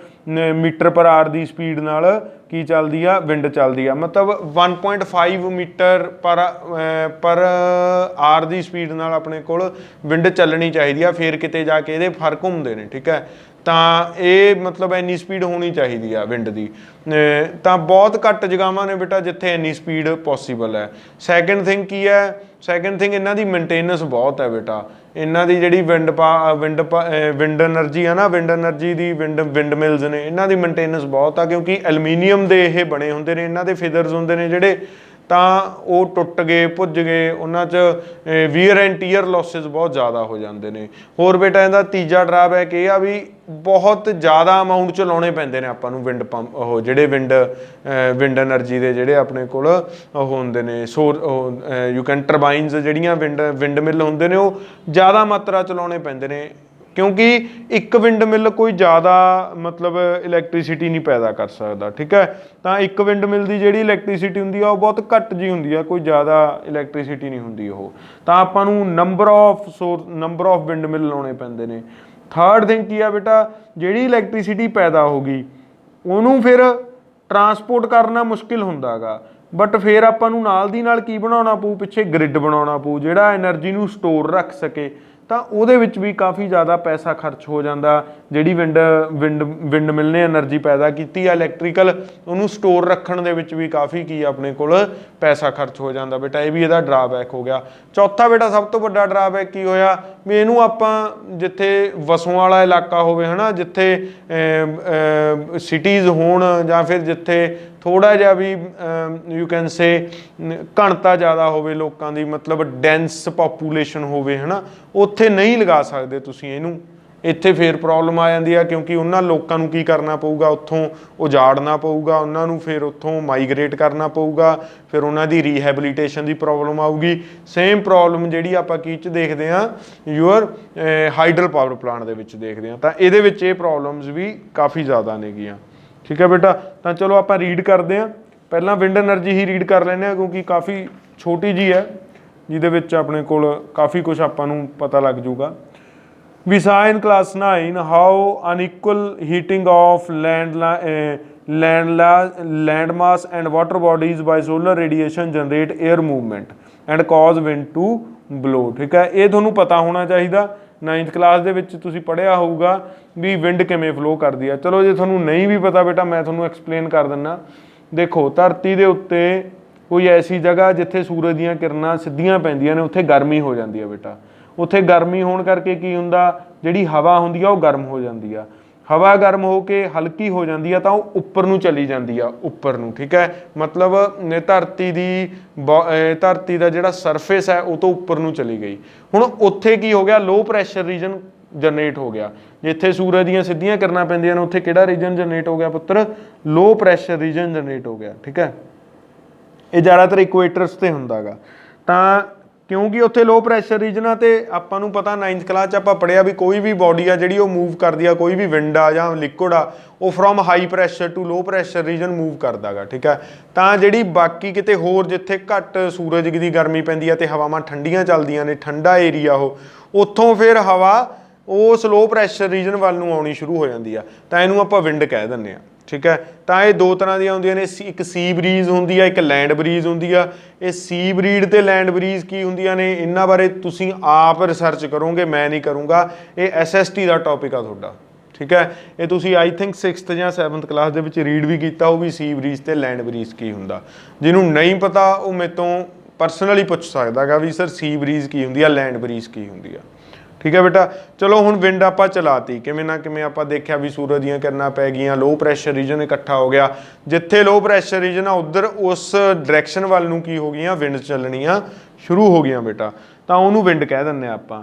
ਮੀਟਰ ਪਰ ਆਰ ਦੀ ਸਪੀਡ ਨਾਲ ਕੀ ਚੱਲਦੀ ਆ? ਵਿੰਡ ਚੱਲਦੀ ਆ। ਮਤਲਬ 1.5 ਮੀਟਰ ਪਰ ਆਰ ਦੀ ਸਪੀਡ ਨਾਲ ਆਪਣੇ ਕੋਲ ਵਿੰਡ ਚੱਲਣੀ ਚਾਹੀਦੀ ਆ, ਫਿਰ ਕਿਤੇ ਜਾ ਕੇ ਇਹਦੇ ਫਰਕ ਹੁੰਦੇ ਨੇ, ਠੀਕ ਹੈ। ਤਾਂ ਇਹ ਮਤਲਬ ਇੰਨੀ ਸਪੀਡ ਹੋਣੀ ਚਾਹੀਦੀ ਆ ਵਿੰਡ ਦੀ। ਤਾਂ ਬਹੁਤ ਘੱਟ ਜਗ੍ਹਾਵਾਂ ਨੇ ਬੇਟਾ ਜਿੱਥੇ ਇੰਨੀ ਸਪੀਡ ਪੋਸੀਬਲ ਹੈ। ਸੈਕਿੰਡ ਥਿੰਗ ਕੀ ਹੈ? ਸੈਕਿੰਡ ਥਿੰਗ ਇਹਨਾਂ ਦੀ ਮੇਨਟੇਨੈਂਸ ਬਹੁਤ ਹੈ ਬੇਟਾ। ਇਹਨਾਂ ਦੀ ਜਿਹੜੀ ਵਿੰਡ ਐਨਰਜੀ ਆ ਨਾ, ਵਿੰਡ ਐਨਰਜੀ ਦੀ ਵਿੰਡ ਮਿਲਸ ਨੇ, ਇਹਨਾਂ ਦੀ ਮੇਨਟੇਨੈਂਸ ਬਹੁਤ ਆ, ਕਿਉਂਕਿ ਐਲੂਮੀਨੀਅਮ ਦੇ ਇਹ ਬਣੇ ਹੁੰਦੇ ਨੇ, ਇਹਨਾਂ ਦੇ ਫੀਦਰਸ ਹੁੰਦੇ ਨੇ ਜਿਹੜੇ, ਤਾਂ ਉਹ ਟੁੱਟ ਗਏ, ਭੁੱਜ ਗਏ, ਉਹਨਾਂ 'ਚ ਵੀਅਰ ਐਂਡ ਟੀਅਰ ਲੋਸਿਸ ਬਹੁਤ ਜ਼ਿਆਦਾ ਹੋ ਜਾਂਦੇ ਨੇ। ਹੋਰ ਬੇਟਾ ਇਹਦਾ ਤੀਜਾ ਡਰਾਬੈਕ ਇਹ ਆ ਵੀ ਬਹੁਤ ਜ਼ਿਆਦਾ ਅਮਾਊਂਟ 'ਚ ਲਾਉਣੇ ਪੈਂਦੇ ਨੇ ਆਪਾਂ ਨੂੰ ਵਿੰਡ ਪੰਪ, ਉਹ ਜਿਹੜੇ ਵਿੰਡ ਐਨਰਜੀ ਦੇ ਜਿਹੜੇ ਆਪਣੇ ਕੋਲ ਉਹ ਹੁੰਦੇ ਨੇ ਯੂ ਕੈਨ ਟਰਬਾਈਨਸ, ਜਿਹੜੀਆਂ ਵਿੰਡ ਮਿੱਲ ਹੁੰਦੇ ਨੇ ਉਹ ਜ਼ਿਆਦਾ ਮਾਤਰਾ 'ਚ ਲਾਉਣੇ ਪੈਂਦੇ ਨੇ, ਕਿਉਂਕਿ ਇੱਕ ਵਿੰਡ ਮਿੱਲ ਕੋਈ ਜ਼ਿਆਦਾ ਮਤਲਬ ਇਲੈਕਟ੍ਰੀਸਿਟੀ ਨਹੀਂ ਪੈਦਾ ਕਰ ਸਕਦਾ, ਠੀਕ ਹੈ। ਤਾਂ ਇੱਕ ਵਿੰਡ ਮਿੱਲ ਦੀ ਜਿਹੜੀ ਇਲੈਕਟ੍ਰੀਸਿਟੀ ਹੁੰਦੀ ਆ ਉਹ ਬਹੁਤ ਘੱਟ ਜੀ ਹੁੰਦੀ ਆ, ਕੋਈ ਜ਼ਿਆਦਾ ਇਲੈਕਟ੍ਰੀਸਿਟੀ ਨਹੀਂ ਹੁੰਦੀ ਉਹ। ਤਾਂ ਆਪਾਂ ਨੂੰ ਨੰਬਰ ਆਫ ਵਿੰਡ ਮਿੱਲ ਲਾਉਣੇ ਪੈਂਦੇ ਨੇ। ਥਰਡ ਥਿੰਗ ਕੀ ਆ ਬੇਟਾ, ਜਿਹੜੀ ਇਲੈਕਟ੍ਰੀਸਿਟੀ ਪੈਦਾ ਹੋ ਗਈ ਉਹਨੂੰ ਫਿਰ ਟਰਾਂਸਪੋਰਟ ਕਰਨਾ ਮੁਸ਼ਕਿਲ ਹੁੰਦਾ ਗਾ, ਬਟ ਫਿਰ ਆਪਾਂ ਨੂੰ ਨਾਲ ਦੀ ਨਾਲ ਕੀ ਬਣਾਉਣਾ ਪਊ, ਪਿੱਛੇ ਗ੍ਰਿਡ ਬਣਾਉਣਾ ਪਊ ਜਿਹੜਾ ਐਨਰਜੀ ਨੂੰ ਸਟੋਰ ਰੱਖ ਸਕੇ। ਤਾਂ ਉਹਦੇ ਵਿੱਚ ਵੀ ਕਾਫੀ ਜ਼ਿਆਦਾ ਪੈਸਾ ਖਰਚ ਹੋ ਜਾਂਦਾ। ਜਿਹੜੀ ਵਿੰਡ ਮਿਲ ਨੇ ਐਨਰਜੀ ਪੈਦਾ ਕੀਤੀ ਆ ਇਲੈਕਟ੍ਰੀਕਲ, ਉਹਨੂੰ ਸਟੋਰ ਰੱਖਣ ਦੇ ਵਿੱਚ ਵੀ ਕਾਫੀ ਕੀ ਆਪਣੇ ਕੋਲ ਪੈਸਾ ਖਰਚ ਹੋ ਜਾਂਦਾ ਬੇਟਾ, ਇਹ ਵੀ ਇਹਦਾ ਡਰਾਬੈਕ ਹੋ ਗਿਆ। ਚੌਥਾ ਬੇਟਾ ਸਭ ਤੋਂ ਵੱਡਾ ਡਰਾਬੈਕ ਕੀ ਹੋਇਆ ਵੀ ਇਹਨੂੰ ਆਪਾਂ ਜਿੱਥੇ ਵਸੋਂ ਵਾਲਾ ਇਲਾਕਾ ਹੋਵੇ ਹੈ ਨਾ, ਜਿੱਥੇ ਸਿਟੀਜ਼ ਹੋਣ ਜਾਂ ਫਿਰ ਜਿੱਥੇ ਥੋੜ੍ਹਾ ਜਿਹਾ ਵੀ ਯੂ ਕੈਨ ਸੇ ਘਣਤਾ ਜ਼ਿਆਦਾ ਹੋਵੇ ਲੋਕਾਂ ਦੀ, ਮਤਲਬ ਡੈਂਸ ਪਾਪੂਲੇਸ਼ਨ ਹੋਵੇ ਹੈ ਨਾ, ਉੱਥੇ ਨਹੀਂ ਲਗਾ ਸਕਦੇ ਤੁਸੀਂ ਇਹਨੂੰ। ਇੱਥੇ ਫੇਰ ਪ੍ਰੋਬਲਮ ਆ ਜਾਂਦੀ ਆ, ਕਿਉਂਕਿ ਉਹਨਾਂ ਲੋਕਾਂ ਨੂੰ ਕੀ ਕਰਨਾ ਪਊਗਾ, ਉੱਥੋਂ ਉਜਾੜਨਾ ਪਊਗਾ ਉਹਨਾਂ ਨੂੰ, ਫਿਰ ਉੱਥੋਂ ਮਾਈਗ੍ਰੇਟ ਕਰਨਾ ਪਊਗਾ, ਫਿਰ ਉਹਨਾਂ ਦੀ ਰੀਹੈਬਿਲੀਟੇਸ਼ਨ ਦੀ ਪ੍ਰੋਬਲਮ ਆਊਗੀ। ਸੇਮ ਪ੍ਰੋਬਲਮ ਜਿਹੜੀ ਆਪਾਂ ਕੀ 'ਚ ਦੇਖਦੇ ਹਾਂ, ਹਾਈਡਲ ਪਾਵਰ ਪਲਾਂਟ ਦੇ ਵਿੱਚ ਦੇਖਦੇ ਹਾਂ। ਤਾਂ ਇਹਦੇ ਵਿੱਚ ਇਹ ਪ੍ਰੋਬਲਮਸ ਵੀ ਕਾਫੀ ਜ਼ਿਆਦਾ ਨੇਗੀਆਂ, ਠੀਕ ਹੈ ਬੇਟਾ। ਤਾਂ ਚਲੋ ਆਪਾਂ ਰੀਡ ਕਰਦੇ ਹਾਂ, ਪਹਿਲਾਂ ਵਿੰਡ ਐਨਰਜੀ ਹੀ ਰੀਡ ਕਰ ਲੈਂਦੇ ਹਾਂ ਕਿਉਂਕਿ ਕਾਫੀ ਛੋਟੀ ਜੀ ਹੈ, ਜਿਹਦੇ ਵਿੱਚ ਆਪਣੇ ਕੋਲ ਕਾਫੀ ਕੁਝ ਆਪਾਂ ਨੂੰ ਪਤਾ ਲੱਗ ਜੂਗਾ। We saw in class 9 how unequal heating of land mass and water bodies by solar radiation generate air movement and cause wind to blow, ਠੀਕ ਹੈ। ਇਹ ਤੁਹਾਨੂੰ ਪਤਾ ਹੋਣਾ ਚਾਹੀਦਾ, 9th ਕਲਾਸ ਦੇ ਵਿੱਚ ਤੁਸੀਂ ਪੜ੍ਹਿਆ ਹੋਊਗਾ ਵੀ ਵਿੰਡ ਕਿਵੇਂ ਫਲੋ ਕਰਦੀ ਆ। ਚਲੋ ਜੇ ਤੁਹਾਨੂੰ ਨਹੀਂ ਵੀ ਪਤਾ ਬੇਟਾ, ਮੈਂ ਤੁਹਾਨੂੰ ਐਕਸਪਲੇਨ ਕਰ ਦਿੰਦਾ। ਦੇਖੋ ਧਰਤੀ ਦੇ ਉੱਤੇ ਕੋਈ ਐਸੀ ਜਗ੍ਹਾ ਜਿੱਥੇ ਸੂਰਜ ਦੀਆਂ ਕਿਰਨਾਂ ਸਿੱਧੀਆਂ ਪੈਂਦੀਆਂ ਨੇ, ਉੱਥੇ ਗਰਮੀ ਹੋ ਜਾਂਦੀ ਆ ਬੇਟਾ। ਉੱਥੇ ਗਰਮੀ ਹੋਣ ਕਰਕੇ ਕੀ ਹੁੰਦਾ, ਜਿਹੜੀ ਹਵਾ ਹੁੰਦੀ ਆ ਉਹ ਗਰਮ ਹੋ ਜਾਂਦੀ ਆ। ਹਵਾ ਗਰਮ ਹੋ ਕੇ ਹਲਕੀ ਹੋ ਜਾਂਦੀ ਆ ਤਾਂ ਉਹ ਉੱਪਰ ਨੂੰ ਚਲੀ ਜਾਂਦੀ ਆ, ਉੱਪਰ ਨੂੰ, ਠੀਕ ਹੈ। ਮਤਲਬ ਧਰਤੀ ਦਾ ਜਿਹੜਾ ਸਰਫੇਸ ਹੈ ਉਹ ਤੋਂ ਉੱਪਰ ਨੂੰ ਚਲੀ ਗਈ। ਹੁਣ ਉੱਥੇ ਕੀ ਹੋ ਗਿਆ, ਲੋ ਪ੍ਰੈਸ਼ਰ ਰੀਜਨ ਜਨਰੇਟ ਹੋ ਗਿਆ। ਜਿੱਥੇ ਸੂਰਜ ਦੀਆਂ ਸਿੱਧੀਆਂ ਕਿਰਨਾਂ ਪੈਂਦੀਆਂ ਨੇ ਉੱਥੇ ਕਿਹੜਾ ਰੀਜਨ ਜਨਰੇਟ ਹੋ ਗਿਆ ਪੁੱਤਰ, ਲੋ ਪ੍ਰੈਸ਼ਰ ਰੀਜਨ ਜਨਰੇਟ ਹੋ ਗਿਆ, ਠੀਕ ਹੈ। ਇਹ ਜ਼ਿਆਦਾਤਰ ਇਕੁਏਟਰਸ ਤੇ ਹੁੰਦਾ ਗਾ। ਤਾਂ ਕਿਉਂਕਿ ਉੱਥੇ ਲੋ ਪ੍ਰੈਸ਼ਰ ਰੀਜਨ ਆ, ਤੇ ਆਪਾਂ ਨੂੰ ਪਤਾ 9th ਕਲਾਸ 'ਚ ਆਪਾਂ ਪੜ੍ਹਿਆ ਵੀ ਕੋਈ ਵੀ ਬੋਡੀ ਆ ਜਿਹੜੀ ਉਹ ਮੂਵ ਕਰਦੀ ਆ, ਕੋਈ ਵੀ ਵਿੰਡ ਆ ਜਾਂ ਲਿਕੁਇਡ ਆ, ਉਹ from high pressure to low pressure region move ਕਰਦਾ ਗਾ, ਠੀਕ ਹੈ। ਤਾਂ ਜਿਹੜੀ ਬਾਕੀ ਕਿਤੇ ਹੋਰ ਜਿੱਥੇ ਘੱਟ ਸੂਰਜ ਦੀ ਗਰਮੀ ਪੈਂਦੀ ਆ ਤੇ ਹਵਾਵਾਂ ਠੰਡੀਆਂ ਚੱਲਦੀਆਂ ਨੇ, ਠੰਡਾ ਏਰੀਆ ਉਹ, ਉੱਥੋਂ ਫਿਰ ਹਵਾ ਉਸ ਲੋ ਪ੍ਰੈਸ਼ਰ ਰੀਜਨ ਵੱਲ ਨੂੰ ਆਉਣੀ ਸ਼ੁਰੂ ਹੋ ਜਾਂਦੀ ਆ, ਤਾਂ ਇਹਨੂੰ ਆਪਾਂ ਵਿੰਡ ਕਹਿ ਦਿੰਦੇ ਹਾਂ, ਠੀਕ ਹੈ। ਤਾਂ ਇਹ ਦੋ ਤਰ੍ਹਾਂ ਦੀਆਂ ਹੁੰਦੀਆਂ ਨੇ, ਇੱਕ ਸੀ ਬਰੀਜ਼ ਹੁੰਦੀ ਆ, ਇੱਕ ਲੈਂਡ ਬਰੀਜ਼ ਹੁੰਦੀ ਆ। ਇਹ ਸੀ ਬਰੀਡ ਤੇ ਲੈਂਡ ਬਰੀਜ਼ ਕੀ ਹੁੰਦੀਆਂ ਨੇ, ਇਹਨਾਂ ਬਾਰੇ ਤੁਸੀਂ ਆਪ ਰਿਸਰਚ ਕਰੋਗੇ, ਮੈਂ ਨਹੀਂ ਕਰੂੰਗਾ। ਇਹ SST ਦਾ ਟੌਪਿਕ ਆ ਤੁਹਾਡਾ, ਠੀਕ ਹੈ। ਇਹ ਤੁਸੀਂ ਆਈ ਥਿੰਕ 6th ਜਾਂ 7th ਕਲਾਸ ਦੇ ਵਿੱਚ ਰੀਡ ਵੀ ਕੀਤਾ ਉਹ ਵੀ, ਸੀ ਬਰੀਜ਼ ਤੇ ਲੈਂਡ ਬਰੀਜ਼ ਕੀ ਹੁੰਦਾ। ਜਿਹਨੂੰ ਨਹੀਂ ਪਤਾ ਉਹ ਮੇਰੇ ਤੋਂ ਪਰਸਨਲੀ ਪੁੱਛ ਸਕਦਾ ਗਾ ਵੀ ਸਰ ਸੀ ਬਰੀਜ਼ ਕੀ ਹੁੰਦੀ ਆ, ਲੈਂਡ ਬਰੀਜ਼ ਕੀ ਹੁੰਦੀ ਆ, ਠੀਕ ਹੈ ਬੇਟਾ। ਚਲੋ ਹੁਣ ਵਿੰਡ ਆਪਾਂ ਚਲਾਤੀ, ਕਿਵੇਂ ਨਾ ਕਿਵੇਂ ਆਪਾਂ ਦੇਖਿਆ ਵੀ ਸੂਰਜ ਦੀਆਂ ਕਿਰਨਾਂ ਪੈ ਗਈਆਂ, ਲੋ ਪ੍ਰੈਸ਼ਰ ਰੀਜਨ ਇਕੱਠਾ ਹੋ ਗਿਆ। ਜਿੱਥੇ ਲੋ ਪ੍ਰੈਸ਼ਰ ਰੀਜਨ ਆ ਉੱਧਰ ਉਸ ਡਾਇਰੈਕਸ਼ਨ ਵੱਲ ਨੂੰ ਕੀ ਹੋ ਗਈਆਂ, ਵਿੰਡ ਚੱਲਣੀਆਂ ਸ਼ੁਰੂ ਹੋ ਗਈਆਂ ਬੇਟਾ। ਤਾਂ ਉਹਨੂੰ ਵਿੰਡ ਕਹਿ ਦਿੰਦੇ ਆਪਾਂ।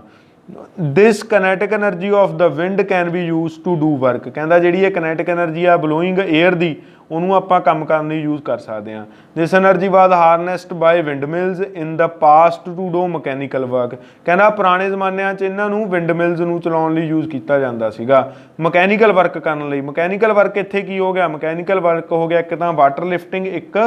This kinetic energy of the wind can be use to do work, ਕਹਿੰਦਾ ਜਿਹੜੀ ਇਹ ਕਨੈਟਿਕ ਐਨਰਜੀ ਆ ਬਲੋਇੰਗ ਏਅਰ ਦੀ, ਉਹਨੂੰ ਆਪਾਂ ਕੰਮ ਕਰਨ ਲਈ ਯੂਜ਼ ਕਰ ਸਕਦੇ ਹਾਂ। This energy was harnessed by wind mills in the past to do mechanical work, ਕਹਿੰਦਾ ਪੁਰਾਣੇ ਜ਼ਮਾਨਿਆਂ 'ਚ ਇਹਨਾਂ ਨੂੰ ਵਿੰਡ ਮਿਲਜ਼ ਨੂੰ ਚਲਾਉਣ ਲਈ ਯੂਜ਼ ਕੀਤਾ ਜਾਂਦਾ ਸੀਗਾ, ਮਕੈਨੀਕਲ ਵਰਕ ਕਰਨ ਲਈ। ਮਕੈਨੀਕਲ ਵਰਕ ਇੱਥੇ ਕੀ ਹੋ ਗਿਆ, ਮਕੈਨੀਕਲ ਵਰਕ ਹੋ ਗਿਆ ਇੱਕ ਤਾਂ ਵਾਟਰ ਲਿਫਟਿੰਗ, ਇੱਕ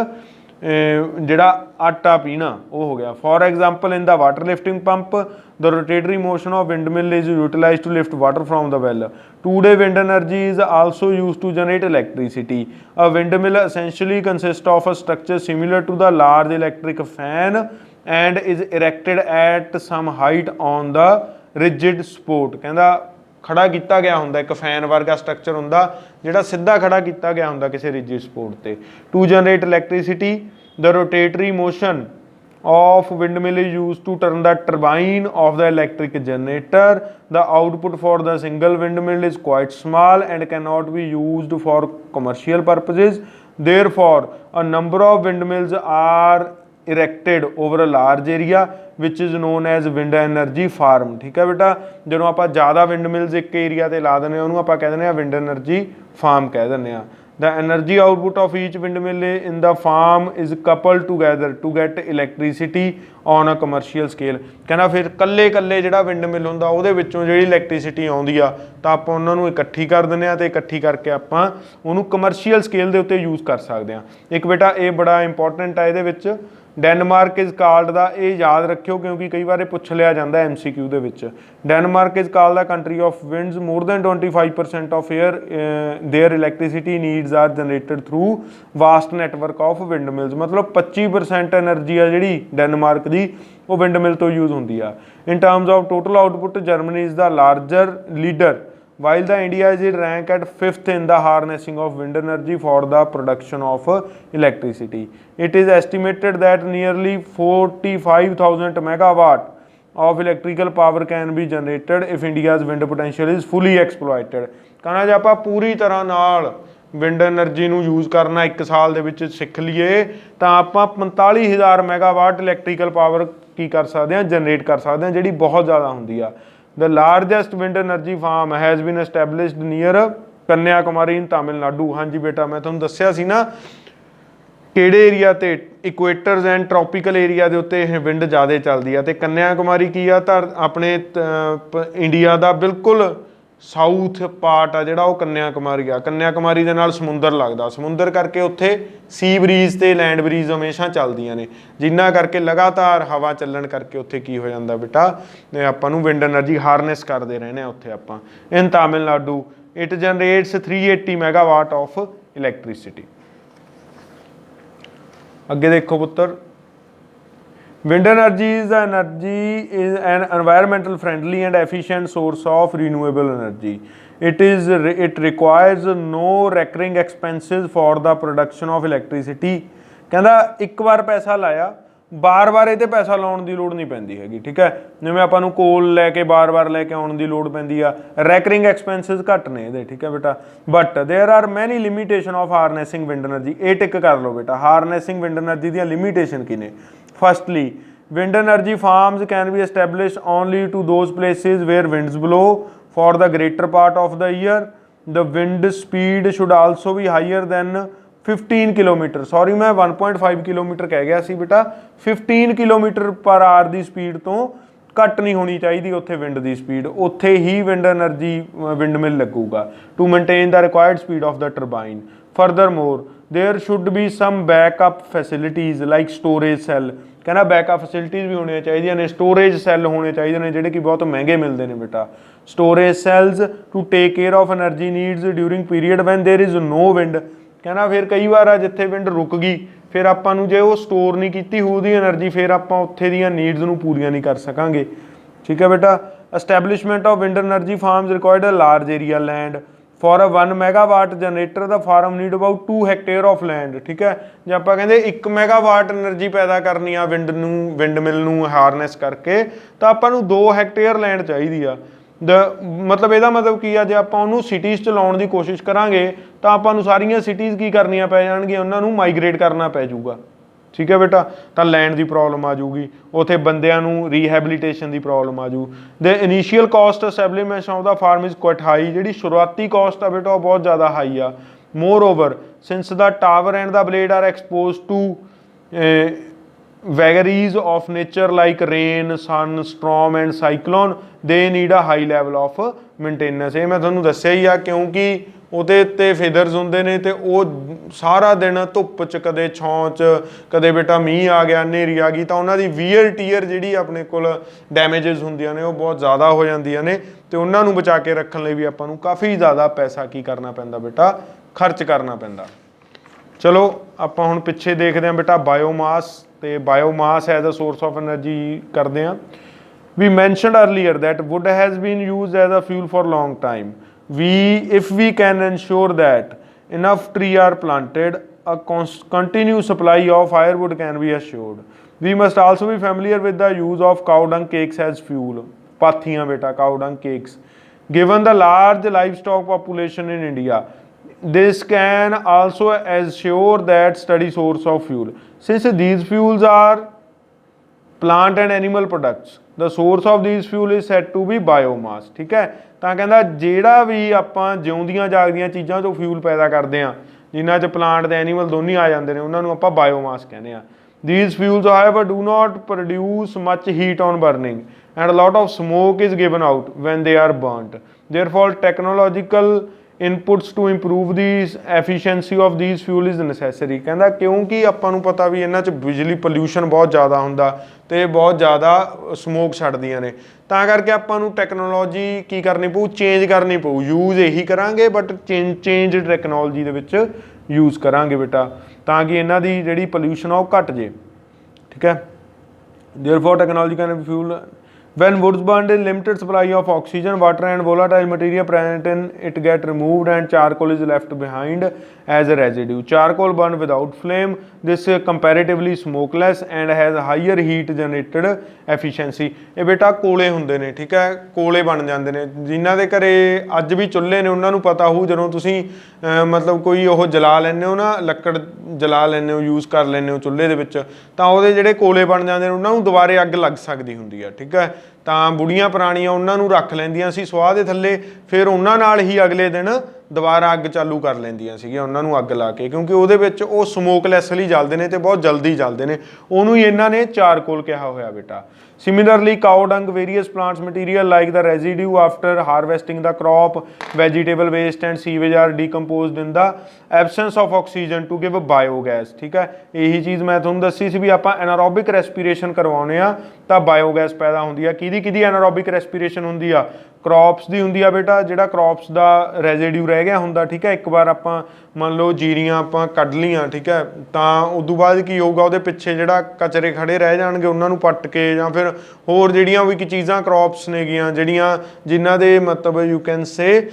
ਜਿਹੜਾ ਆਟਾ ਪੀਣਾ ਉਹ ਹੋ ਗਿਆ। For example in the water lifting pump the rotatory motion of windmill is utilized to lift water from the well. Today wind energy is also used to generate electricity. A windmill essentially consists of a structure similar to the large electric fan and is erected at some height on the rigid support, ਕਹਿੰਦਾ ਖੜਾ ਕੀਤਾ ਗਿਆ ਹੁੰਦਾ, ਇੱਕ fan ਵਰਗਾ structure ਹੁੰਦਾ ਜਿਹੜਾ ਸਿੱਧਾ ਖੜਾ ਕੀਤਾ ਗਿਆ ਹੁੰਦਾ ਕਿਸੇ ਰਿਜਿਡ ਸਪੋਰਟ ਤੇ। To generate electricity, the rotatory motion of windmill is used to turn the turbine of the electric generator. The output for the single windmill is quite small and cannot be used for commercial purposes. Therefore, a number of windmills are erected over a large area which is known as wind energy farm। ठीक है बेटा, जो आप ज़्यादा wind mills एक area ते ला देने उन्होंने आप कह दें विंड एनर्जी फार्म कह दें। The energy output of each windmill in the farm is coupled together to get electricity on a commercial scale। कहना फिर कल्ले कल्ले जिहड़ा विंडमिल हुंदा ਉਹਦੇ ਵਿੱਚੋਂ ਜਿਹੜੀ ਇਲੈਕਟ੍ਰਿਸਿਟੀ ਆਉਂਦੀ ਆ ਤਾਂ ਆਪਾਂ ਉਹਨਾਂ ਨੂੰ ਇਕੱਠੀ ਕਰ ਦਿੰਦੇ ਆ ਤੇ ਇਕੱਠੀ ਕਰਕੇ ਆਪਾਂ ਉਹਨੂੰ ਕਮਰਸ਼ੀਅਲ ਸਕੇਲ ਦੇ ਉੱਤੇ ਯੂਜ਼ ਕਰ ਸਕਦੇ ਆ। ਇੱਕ ਬੇਟਾ ਇਹ ਬੜਾ ਇੰਪੋਰਟੈਂਟ ਆ ਇਹਦੇ ਵਿੱਚ, ਡੈਨਮਾਰਕ ਇਜ਼ ਕਾਲਡ ਦਾ, ਇਹ ਯਾਦ ਰੱਖਿਓ ਕਿਉਂਕਿ ਕਈ ਵਾਰ ਇਹ ਪੁੱਛ ਲਿਆ ਜਾਂਦਾ MCQ ਦੇ ਵਿੱਚ। Denmark is called the country of winds, more than 25% of their electricity needs are generated through vast network of wind mills. ਮਤਲਬ 25% ਐਨਰਜੀ ਆ ਜਿਹੜੀ ਡੈਨਮਾਰਕ ਦੀ ਉਹ ਵਿੰਡ ਮਿਲ ਤੋਂ ਯੂਜ਼ ਹੁੰਦੀ ਆ। ਇਨ terms of total output Germany is the larger leader while the India is ranked at 5th in the harnessing of wind energy for the production of electricity। It is estimated that nearly 45,000 megawatt of electrical power can be generated if India's wind potential is fully exploited। कहना जे आपां पूरी तरह नाल wind energy ਨੂੰ use करना एक साल ਦੇ ਵਿੱਚ ਸਿੱਖ ਲਈਏ ਤਾਂ ਆਪਾਂ 45,000 ਮੈਗਾਵਾਟ ਇਲੈਕਟ੍ਰੀਕਲ ਪਾਵਰ ਕੀ ਕਰ ਸਕਦੇ ਹਾਂ, ਜਨਰੇਟ ਕਰ ਸਕਦੇ ਹਾਂ, ਜਿਹੜੀ ਬਹੁਤ ਜ਼ਿਆਦਾ ਹੁੰਦੀ ਆ। The largest wind energy farm has been established near Kanyakumari in Tamil Nadu। हाँ जी बेटा, मैं तुहानूं दस्सिया सी ना ਕਿਹੜੇ ਏਰੀਆ ਤੇ ਇਕੁਏਟਰਸ ਐਂਡ ਟ੍ਰੋਪੀਕਲ ਏਰੀਆ ਦੇ ਉੱਤੇ ਇਹ ਵਿੰਡ ਜ਼ਿਆਦਾ ਚੱਲਦੀ ਆ। ਤੇ ਕੰਨਿਆਕੁਮਾਰੀ ਕੀ ਆ, ਤਾਂ ਆਪਣੇ ਇੰਡੀਆ ਦਾ ਬਿਲਕੁਲ ਸਾਊਥ ਪਾਰਟ ਆ ਜਿਹੜਾ ਉਹ ਕੰਨਿਆਕੁਮਾਰੀ ਆ। ਕੰਨਿਆਕੁਮਾਰੀ ਦੇ ਨਾਲ ਸਮੁੰਦਰ ਲੱਗਦਾ, ਸਮੁੰਦਰ ਕਰਕੇ ਉੱਥੇ ਸੀ ਬਰੀਜ਼ ਤੇ ਲੈਂਡ ਬਰੀਜ਼ ਹਮੇਸ਼ਾ ਚੱਲਦੀਆਂ ਨੇ, ਜਿਨ੍ਹਾਂ ਕਰਕੇ ਲਗਾਤਾਰ ਹਵਾ ਚੱਲਣ ਕਰਕੇ ਉੱਥੇ ਕੀ ਹੋ ਜਾਂਦਾ ਬੇਟਾ, ਆਪਾਂ ਨੂੰ ਵਿੰਡ ਐਨਰਜੀ ਹਾਰਨੈਸ ਕਰਦੇ ਰਹਿੰਦੇ ਆ ਉੱਥੇ ਆਪਾਂ। In Tamil Nadu it generates 380 megawatt of electricity. ਅੱਗੇ ਦੇਖੋ ਪੁੱਤਰ, wind energy is an environmental friendly and efficient source of renewable energy। It requires no recurring expenses for the production of electricity। ਕਹਿੰਦਾ ਇੱਕ ਵਾਰ ਪੈਸਾ ਲਾਇਆ, ਬਾਰ-ਬਾਰ ਇਹ ਤੇ ਪੈਸਾ ਲਾਉਣ ਦੀ ਲੋੜ ਨਹੀਂ ਪੈਂਦੀ ਹੈਗੀ। ਠੀਕ ਹੈ, ਜਿਵੇਂ ਆਪਾਂ ਨੂੰ ਕੋਲ ਲੈ ਕੇ ਬਾਰ-ਬਾਰ ਲੈ ਕੇ ਆਉਣ ਦੀ ਲੋੜ ਪੈਂਦੀ ਆ, ਰੈਕਰਿੰਗ ਐਕਸਪੈਂਸਿਸ ਘੱਟ ਨੇ ਇਹਦੇ। ਠੀਕ ਹੈ ਬੇਟਾ, but there are many limitation of harnessing wind energy. ਇਹ ਟਿਕ ਕਰ ਲਓ ਬੇਟਾ, ਹਾਰਨੈਸਿੰਗ ਵਿੰਡ ਐਨਰਜੀ ਦੀਆਂ ਲਿਮਿਟੇਸ਼ਨ ਕੀ ਨੇ। Firstly, wind energy farms can be established only to those places where winds blow for the greater part of the year। The wind speed should also be higher than 15 kilometre, sorry मैं 1.5 kilometre कह गया सी बेटा, 15 kilometre per hour की speed तो घट नहीं होनी चाहिए उत्थे विंड की स्पीड, उत्थे ही विंड एनर्जी विंड मिल लगूगा to maintain the required speed of the turbine. Furthermore there should be some backup facilities like storage cell. कहना बैकअप फैसिलिटीज़ भी होनी चाहिए ने, स्टोरेज सैल होने चाहिए ने जिहड़े कि बहुत महंगे मिलते हैं बेटा। Storage cells to take care of energy needs during period when there is no wind. कहना फिर कई बार आ जिथे विंड रुक गई फिर आपां नूं जे वो स्टोर नहीं की ਉਹਦੀ एनर्जी फिर आपां उत्थे दीयां नीड्स नूं पूरीआं नहीं कर सकांगे। ठीक है बेटा, establishment of wind energy farms required a large area land. For a 1 megawatt generator the farm need about 2 hectare of land. ठीक है, जे आपां कहंदे 1 ਮੈਗਾਵਾਟ एनर्जी पैदा करनी आ विंड मिल नूं हारनैस करके ਤਾਂ ਆਪਾਂ ਨੂੰ 2 ਹੈਕਟੇਅਰ लैंड चाहिदी आ। मतलब ਇਹਦਾ मतलब ਕੀ ਆ, ਜੇ ਆਪਾਂ ਉਹਨੂੰ ਸਿਟੀਜ਼ ਚ ਲਾਉਣ ਦੀ ਕੋਸ਼ਿਸ਼ ਕਰਾਂਗੇ ਤਾਂ ਆਪਾਂ ਨੂੰ ਸਾਰੀਆਂ ਸਿਟੀਜ਼ ਕੀ ਕਰਨੀਆਂ ਪੈ ਜਾਣਗੀਆਂ, ਉਹਨਾਂ ਨੂੰ ਮਾਈਗ੍ਰੇਟ ਕਰਨਾ ਪੈ ਜਾਊਗਾ। ਠੀਕ ਹੈ ਬੇਟਾ, ਤਾਂ ਲੈਂਡ ਦੀ ਪ੍ਰੋਬਲਮ ਆ ਜਾਊਗੀ, ਉੱਥੇ ਬੰਦਿਆਂ ਨੂੰ ਰੀਹੈਬਿਲਿਟੇਸ਼ਨ ਦੀ ਪ੍ਰੋਬਲਮ ਆ ਜੂ। The initial cost establishment of the farm is quite high. ਜਿਹੜੀ ਸ਼ੁਰੂਆਤੀ ਕਾਸਟ ਆ ਬੇਟਾ ਉਹ ਬਹੁਤ ਜ਼ਿਆਦਾ ਹਾਈ ਆ। Moreover since the tower and the blade are expose to vagaries of nature like rain, sun, storm and cyclone, they need a high level of maintenance। ਇਹ ਮੈਂ ਤੁਹਾਨੂੰ ਦੱਸਿਆ ਹੀ ਆ, ਕਿਉਂਕਿ ਉਹਦੇ ਉੱਤੇ ਫੀਦਰਸ ਹੁੰਦੇ ਨੇ ਤੇ ਉਹ ਸਾਰਾ ਦਿਨ ਧੁੱਪ 'ਚ, ਕਦੇ ਛਾਂ 'ਚ, ਕਦੇ ਬੇਟਾ ਮੀਂਹ ਆ ਗਿਆ, ਹਨੇਰੀ ਆ ਗਈ, ਤਾਂ ਉਹਨਾਂ ਦੀ ਵੀਅਰ ਟੀਅਰ ਜਿਹੜੀ ਆਪਣੇ ਕੋਲ ਡੈਮੇਜਸ ਹੁੰਦੀਆਂ ਨੇ ਉਹ ਬਹੁਤ ਜ਼ਿਆਦਾ ਹੋ ਜਾਂਦੀਆਂ ਨੇ, ਤੇ ਉਹਨਾਂ ਨੂੰ ਬਚਾ ਕੇ ਰੱਖਣ ਲਈ ਵੀ ਆਪਾਂ ਨੂੰ ਕਾਫੀ ਜ਼ਿਆਦਾ ਪੈਸਾ ਕੀ ਕਰਨਾ ਪੈਂਦਾ ਬੇਟਾ, ਖਰਚ ਕਰਨਾ ਪੈਂਦਾ। ਚਲੋ ਆਪਾਂ ਹੁਣ ਪਿੱਛੇ ਦੇਖਦੇ ਹਾਂ ਬੇਟਾ ਬਾਇਓਮਾਸ, ਤੇ biomass as a source of energy ਕਰਦੇ ਹਾਂ। We mentioned earlier that wood has been used as a fuel for long time. If we can ensure that enough trees are planted, a continuous supply of firewood can be assured. We must also be familiar with the use of cow dung cakes as fuel. Pathiyan beta, cow dung cakes. Given the large livestock population in India, this can also assure that steady source of fuel. Since these fuels are plant and animal products, the source of these fuel is said to be biomass. ठीक है, ਤਾਂ ਕਹਿੰਦਾ ਜਿਹੜਾ ਵੀ ਆਪਾਂ ਜਿਉਂਦੀਆਂ ਜਾਗਦੀਆਂ ਚੀਜ਼ਾਂ ਤੋਂ fuel ਪੈਦਾ ਕਰਦੇ ਹਾਂ, ਜਿਨ੍ਹਾਂ 'ਚ ਪਲਾਂਟ ਤੇ ਐਨੀਮਲ ਦੋਨੇ ਆ ਜਾਂਦੇ ਨੇ, ਉਹਨਾਂ ਨੂੰ ਆਪਾਂ ਬਾਇਓਮਾਸ ਕਹਿੰਦੇ ਆ। These fuels, however, do not produce much heat on burning, and a lot of smoke is given out when they are burnt. Therefore, technological inputs to improve the efficiency of these fuel is necessary। ਕਹਿੰਦਾ ਕਿਉਂਕਿ ਆਪਾਂ ਨੂੰ ਪਤਾ ਵੀ ਇਹਨਾਂ 'ਚ ਬਿਜਲੀ pollution ਬਹੁਤ ਜ਼ਿਆਦਾ ਹੁੰਦਾ ਤੇ ਬਹੁਤ ਜ਼ਿਆਦਾ ਸਮੋਕ ਛੱਡਦੀਆਂ ਨੇ, ਤਾਂ ਕਰਕੇ ਆਪਾਂ ਨੂੰ ਟੈਕਨੋਲੋਜੀ ਕੀ ਕਰਨੀ ਪਊ, ਚੇਂਜ ਕਰਨੀ ਪਊ। ਯੂਜ਼ ਇਹੀ ਕਰਾਂਗੇ ਬਟ ਚੇਂਜ ਟੈਕਨੋਲੋਜੀ ਦੇ ਵਿੱਚ ਯੂਜ਼ ਕਰਾਂਗੇ ਬੇਟਾ, ਤਾਂ ਕਿ ਇਹਨਾਂ ਦੀ ਜਿਹੜੀ ਪੋਲਿਊਸ਼ਨ ਆ ਉਹ ਘਟ ਜੇ। ਠੀਕ ਹੈ, therefore technology can fuel when woods burned in limited supply of oxygen, water and volatile material present in it get removed and charcoal is left behind as a residue. Charcoal burned without flame, this is comparatively smokeless and has higher heat generated efficiency। ਇਹ ਬੇਟਾ ਕੋਲੇ ਹੁੰਦੇ ਨੇ, ਠੀਕ ਹੈ, ਕੋਲੇ ਬਣ ਜਾਂਦੇ ਨੇ। ਜਿਨ੍ਹਾਂ ਦੇ ਘਰੇ ਅੱਜ ਵੀ ਚੁੱਲ੍ਹੇ ਨੇ ਉਹਨਾਂ ਨੂੰ ਪਤਾ ਹੋਊ, ਜਦੋਂ ਤੁਸੀਂ ਮਤਲਬ ਕੋਈ ਉਹ ਜਲਾ ਲੈਂਦੇ ਹੋ ਨਾ, ਲੱਕੜ ਜਲਾ ਲੈਂਦੇ ਹੋ, ਯੂਜ਼ ਕਰ ਲੈਂਦੇ ਹੋ ਚੁੱਲ੍ਹੇ ਦੇ ਵਿੱਚ, ਤਾਂ ਉਹਦੇ ਜਿਹੜੇ ਕੋਲੇ ਬਣ ਜਾਂਦੇ ਨੇ ਉਹਨਾਂ ਨੂੰ ਦੁਬਾਰੇ ਅੱਗ ਲੱਗ ਸਕਦੀ ਹੁੰਦੀ ਆ। ਠੀਕ ਹੈ, ਤਾਂ ਬੁੜੀਆਂ ਪੁਰਾਣੀਆਂ ਉਹਨਾਂ ਨੂੰ ਰੱਖ ਲੈਂਦੀਆਂ ਸੀ ਸੁਆਹ ਦੇ ਥੱਲੇ, ਫਿਰ ਉਹਨਾਂ ਨਾਲ ਹੀ ਅਗਲੇ ਦਿਨ ਦੁਬਾਰਾ ਅੱਗ ਚਾਲੂ ਕਰ ਲੈਂਦੀਆਂ ਸੀਗੀਆਂ ਉਹਨਾਂ ਨੂੰ ਅੱਗ ਲਾ ਕੇ, ਕਿਉਂਕਿ ਉਹਦੇ ਵਿੱਚ ਉਹ ਸਮੋਕਲੈਸਲੀ ਜਲਦੇ ਨੇ ਤੇ ਬਹੁਤ ਜਲਦੀ ਜਲਦੇ ਨੇ। ਉਹਨੂੰ ਹੀ ਇਹਨਾਂ ਨੇ ਚਾਰਕੋਲ ਕਿਹਾ ਹੋਇਆ ਬੇਟਾ। Similarly, cow dung, various plants material like the residue after harvesting the crop, vegetable waste and sewage are decomposed in the absence of oxygen to give biogas। ठीक है, यही चीज़ मैं तुहानूं दस्सी सी भी आपां एनारोबिक रेस्पिरेशन करवाउने आ तां बायोगैस पैदा हुंदी आ। किहदी एनारोबिक रेस्पिरेशन हुंदी आ? क्रॉप्स ਦੀ ਹੁੰਦੀ ਆ ਬੇਟਾ, ਜਿਹੜਾ ਕ੍ਰੌਪਸ ਦਾ ਰੈਜ਼ੀਡਿਊ ਰਹਿ ਗਿਆ ਹੁੰਦਾ। ਠੀਕ ਹੈ, ਇੱਕ ਵਾਰ ਆਪਾਂ ਮੰਨ ਲਓ ਜੀਰੀਆਂ ਆਪਾਂ ਕੱਢ ਲਈਆਂ, ਠੀਕ ਹੈ, ਤਾਂ ਉਦੋਂ ਬਾਅਦ ਕੀ ਹੋਊਗਾ, ਉਹਦੇ ਪਿੱਛੇ ਜਿਹੜਾ ਕਚਰੇ ਖੜੇ ਰਹਿ ਜਾਣਗੇ ਉਹਨਾਂ ਨੂੰ ਪੱਟ ਕੇ, ਜਾਂ ਫਿਰ ਹੋਰ ਜਿਹੜੀਆਂ ਵੀ ਚੀਜ਼ਾਂ ਕ੍ਰੌਪਸ ਨੇਗੀਆਂ ਜਿਹੜੀਆਂ ਜਿਨ੍ਹਾਂ ਦੇ ਮਤਲਬ ਯੂ ਕੈਨ ਸੇ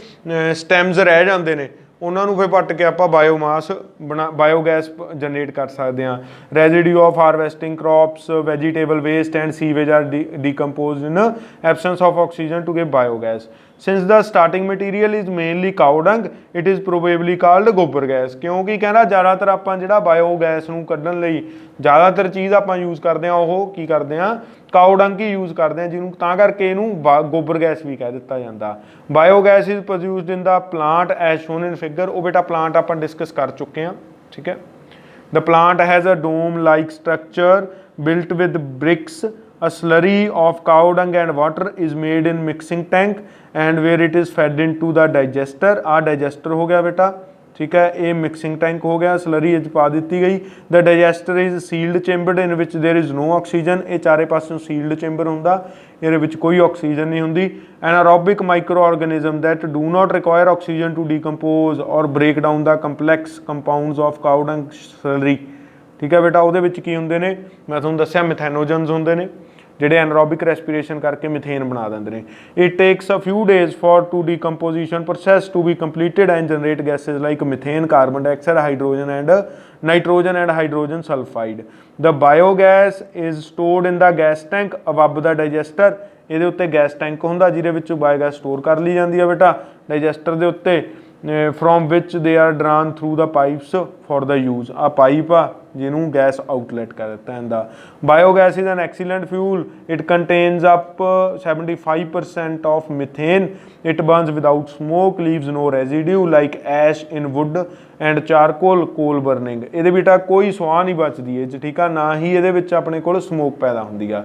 ਸਟੈਮਸ ਰਹਿ ਜਾਂਦੇ ਨੇ, ਉਹਨਾਂ ਨੂੰ ਫਿਰ ਪੱਟ ਕੇ ਆਪਾਂ ਬਾਇਓਮਾਸ ਬਾਇਓਗੈਸ ਜਨਰੇਟ ਕਰ ਸਕਦੇ ਹਾਂ। Residue of harvesting crops, vegetable waste and sewage are decomposed in absence of oxygen to give biogas. Since the starting material is mainly cow dung, it is probably called ਗੋਬਰ gas. ਕਿਉਂਕਿ ਕਹਿੰਦਾ ਜ਼ਿਆਦਾਤਰ ਆਪਾਂ ਜਿਹੜਾ biogas ਨੂੰ ਕੱਢਣ ਲਈ ਜ਼ਿਆਦਾਤਰ ਚੀਜ਼ ਆਪਾਂ ਯੂਜ਼ ਕਰਦੇ ਹਾਂ, ਉਹ ਕੀ ਕਰਦੇ ਹਾਂ, ਕਾਊ ਡੰਗ ਹੀ ਯੂਜ਼ ਕਰਦੇ ਹਾਂ, ਜਿਹਨੂੰ ਤਾਂ ਕਰਕੇ ਇਹਨੂੰ ਗੋਬਰ ਗੈਸ ਵੀ ਕਹਿ ਦਿੱਤਾ ਜਾਂਦਾ। Biogas is produced in the plant as shown in figure. ਉਹ ਬੇਟਾ ਪਲਾਂਟ ਆਪਾਂ ਡਿਸਕਸ ਕਰ ਚੁੱਕੇ ਹਾਂ। ਠੀਕ ਹੈ, the plant has a dome like structure built with bricks. A slurry of cow dung and water is made in mixing tank and where it is fed into the digester। आ digester हो गया बेटा। ठीक है, ये mixing tank हो गया, slurry पा दी गई। The digester is sealed chambered in which there is no oxygen. ये चारे पासों सील्ड चैम्बर होंदा, ये विच कोई ऑक्सीजन नहीं होंदी। Anaerobic micro organism that do not require oxygen to decompose or break down the complex compounds of cow dung slurry. ठीक है बेटा, ਉਹਦੇ ਵਿੱਚ ਕੀ ਹੁੰਦੇ ਨੇ, ਮੈਂ ਤੁਹਾਨੂੰ ਦੱਸਿਆ ਮਿਥੈਨੋਜਨਸ ਹੁੰਦੇ ਨੇ ਜਿਹੜੇ ਐਨਰੋਬਿਕ ਰੈਸਪੀਰੇਸ਼ਨ ਕਰਕੇ ਮਿਥੇਨ ਬਣਾ ਦਿੰਦੇ ਨੇ। It takes a few days for to decomposition process to be completed and generate gases like methane, carbon dioxide, hydrogen and nitrogen and hydrogen sulphide. The biogas is stored in the gas tank above the digester. ਇਹਦੇ ਉੱਤੇ gas tank ਹੁੰਦਾ ਜਿਹਦੇ ਵਿੱਚ biogas store ਕਰ ਲਈ ਜਾਂਦੀ ਹੈ ਬੇਟਾ ਡਾਈਜੈਸਟਰ ਦੇ ਉੱਤੇ। from which they are drawn through the pipes for the use। ਆ ਪਾਈਪ ਆ ਜਿਹਨੂੰ ਗੈਸ ਆਊਟਲੈਟ ਕਰ ਦਿੱਤਾ ਜਾਂਦਾ। Biogas is an excellent fuel, it contains up 75% of methane, it burns without smoke, leaves no residue like ash in wood and charcoal coal burning। ਇਹਦੇ ਬੇਟਾ ਕੋਈ ਸੁਆਹ ਨਹੀਂ ਬਚਦੀ ਇਹ 'ਚ, ਠੀਕ ਆ, ਨਾ ਹੀ ਇਹਦੇ ਵਿੱਚ ਆਪਣੇ ਕੋਲ ਸਮੋਕ ਪੈਦਾ ਹੁੰਦੀ ਆ।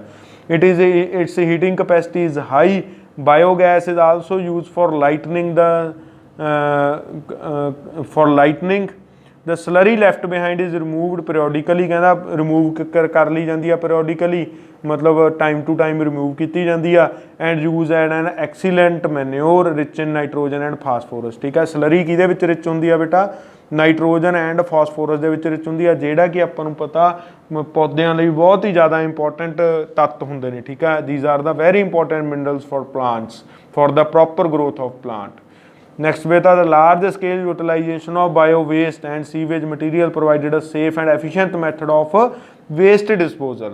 its heating capacity is high। biogas is also used for lightening the slurry left behind is removed periodically। ਕਹਿੰਦਾ ਰਿਮੂਵ ਕਰ ਲਈ ਜਾਂਦੀ ਆ periodically, ਮਤਲਬ ਟਾਈਮ ਟੂ ਟਾਈਮ ਰਿਮੂਵ ਕੀਤੀ ਜਾਂਦੀ ਆ। And used an excellent manure rich in nitrogen and phosphorus. ਠੀਕ ਹੈ, ਸਲਰੀ ਕਿਹਦੇ ਵਿੱਚ ਰਿਚ ਹੁੰਦੀ ਆ ਬੇਟਾ, ਨਾਈਟ੍ਰੋਜਨ ਐਂਡ ਫਾਸਫੋਰਸ ਦੇ ਵਿੱਚ ਰਿਚ ਹੁੰਦੀ ਆ, ਜਿਹੜਾ ਕਿ ਆਪਾਂ ਨੂੰ ਪਤਾ ਪੌਦਿਆਂ ਲਈ ਬਹੁਤ ਹੀ ਜ਼ਿਆਦਾ ਇੰਪੋਰਟੈਂਟ ਤੱਤ ਹੁੰਦੇ ਨੇ। ਠੀਕ ਹੈ, these are the very important minerals for plants for the proper growth of plant। Next beta, the large scale utilization of bio waste and sewage material provided a safe and efficient method of waste disposal।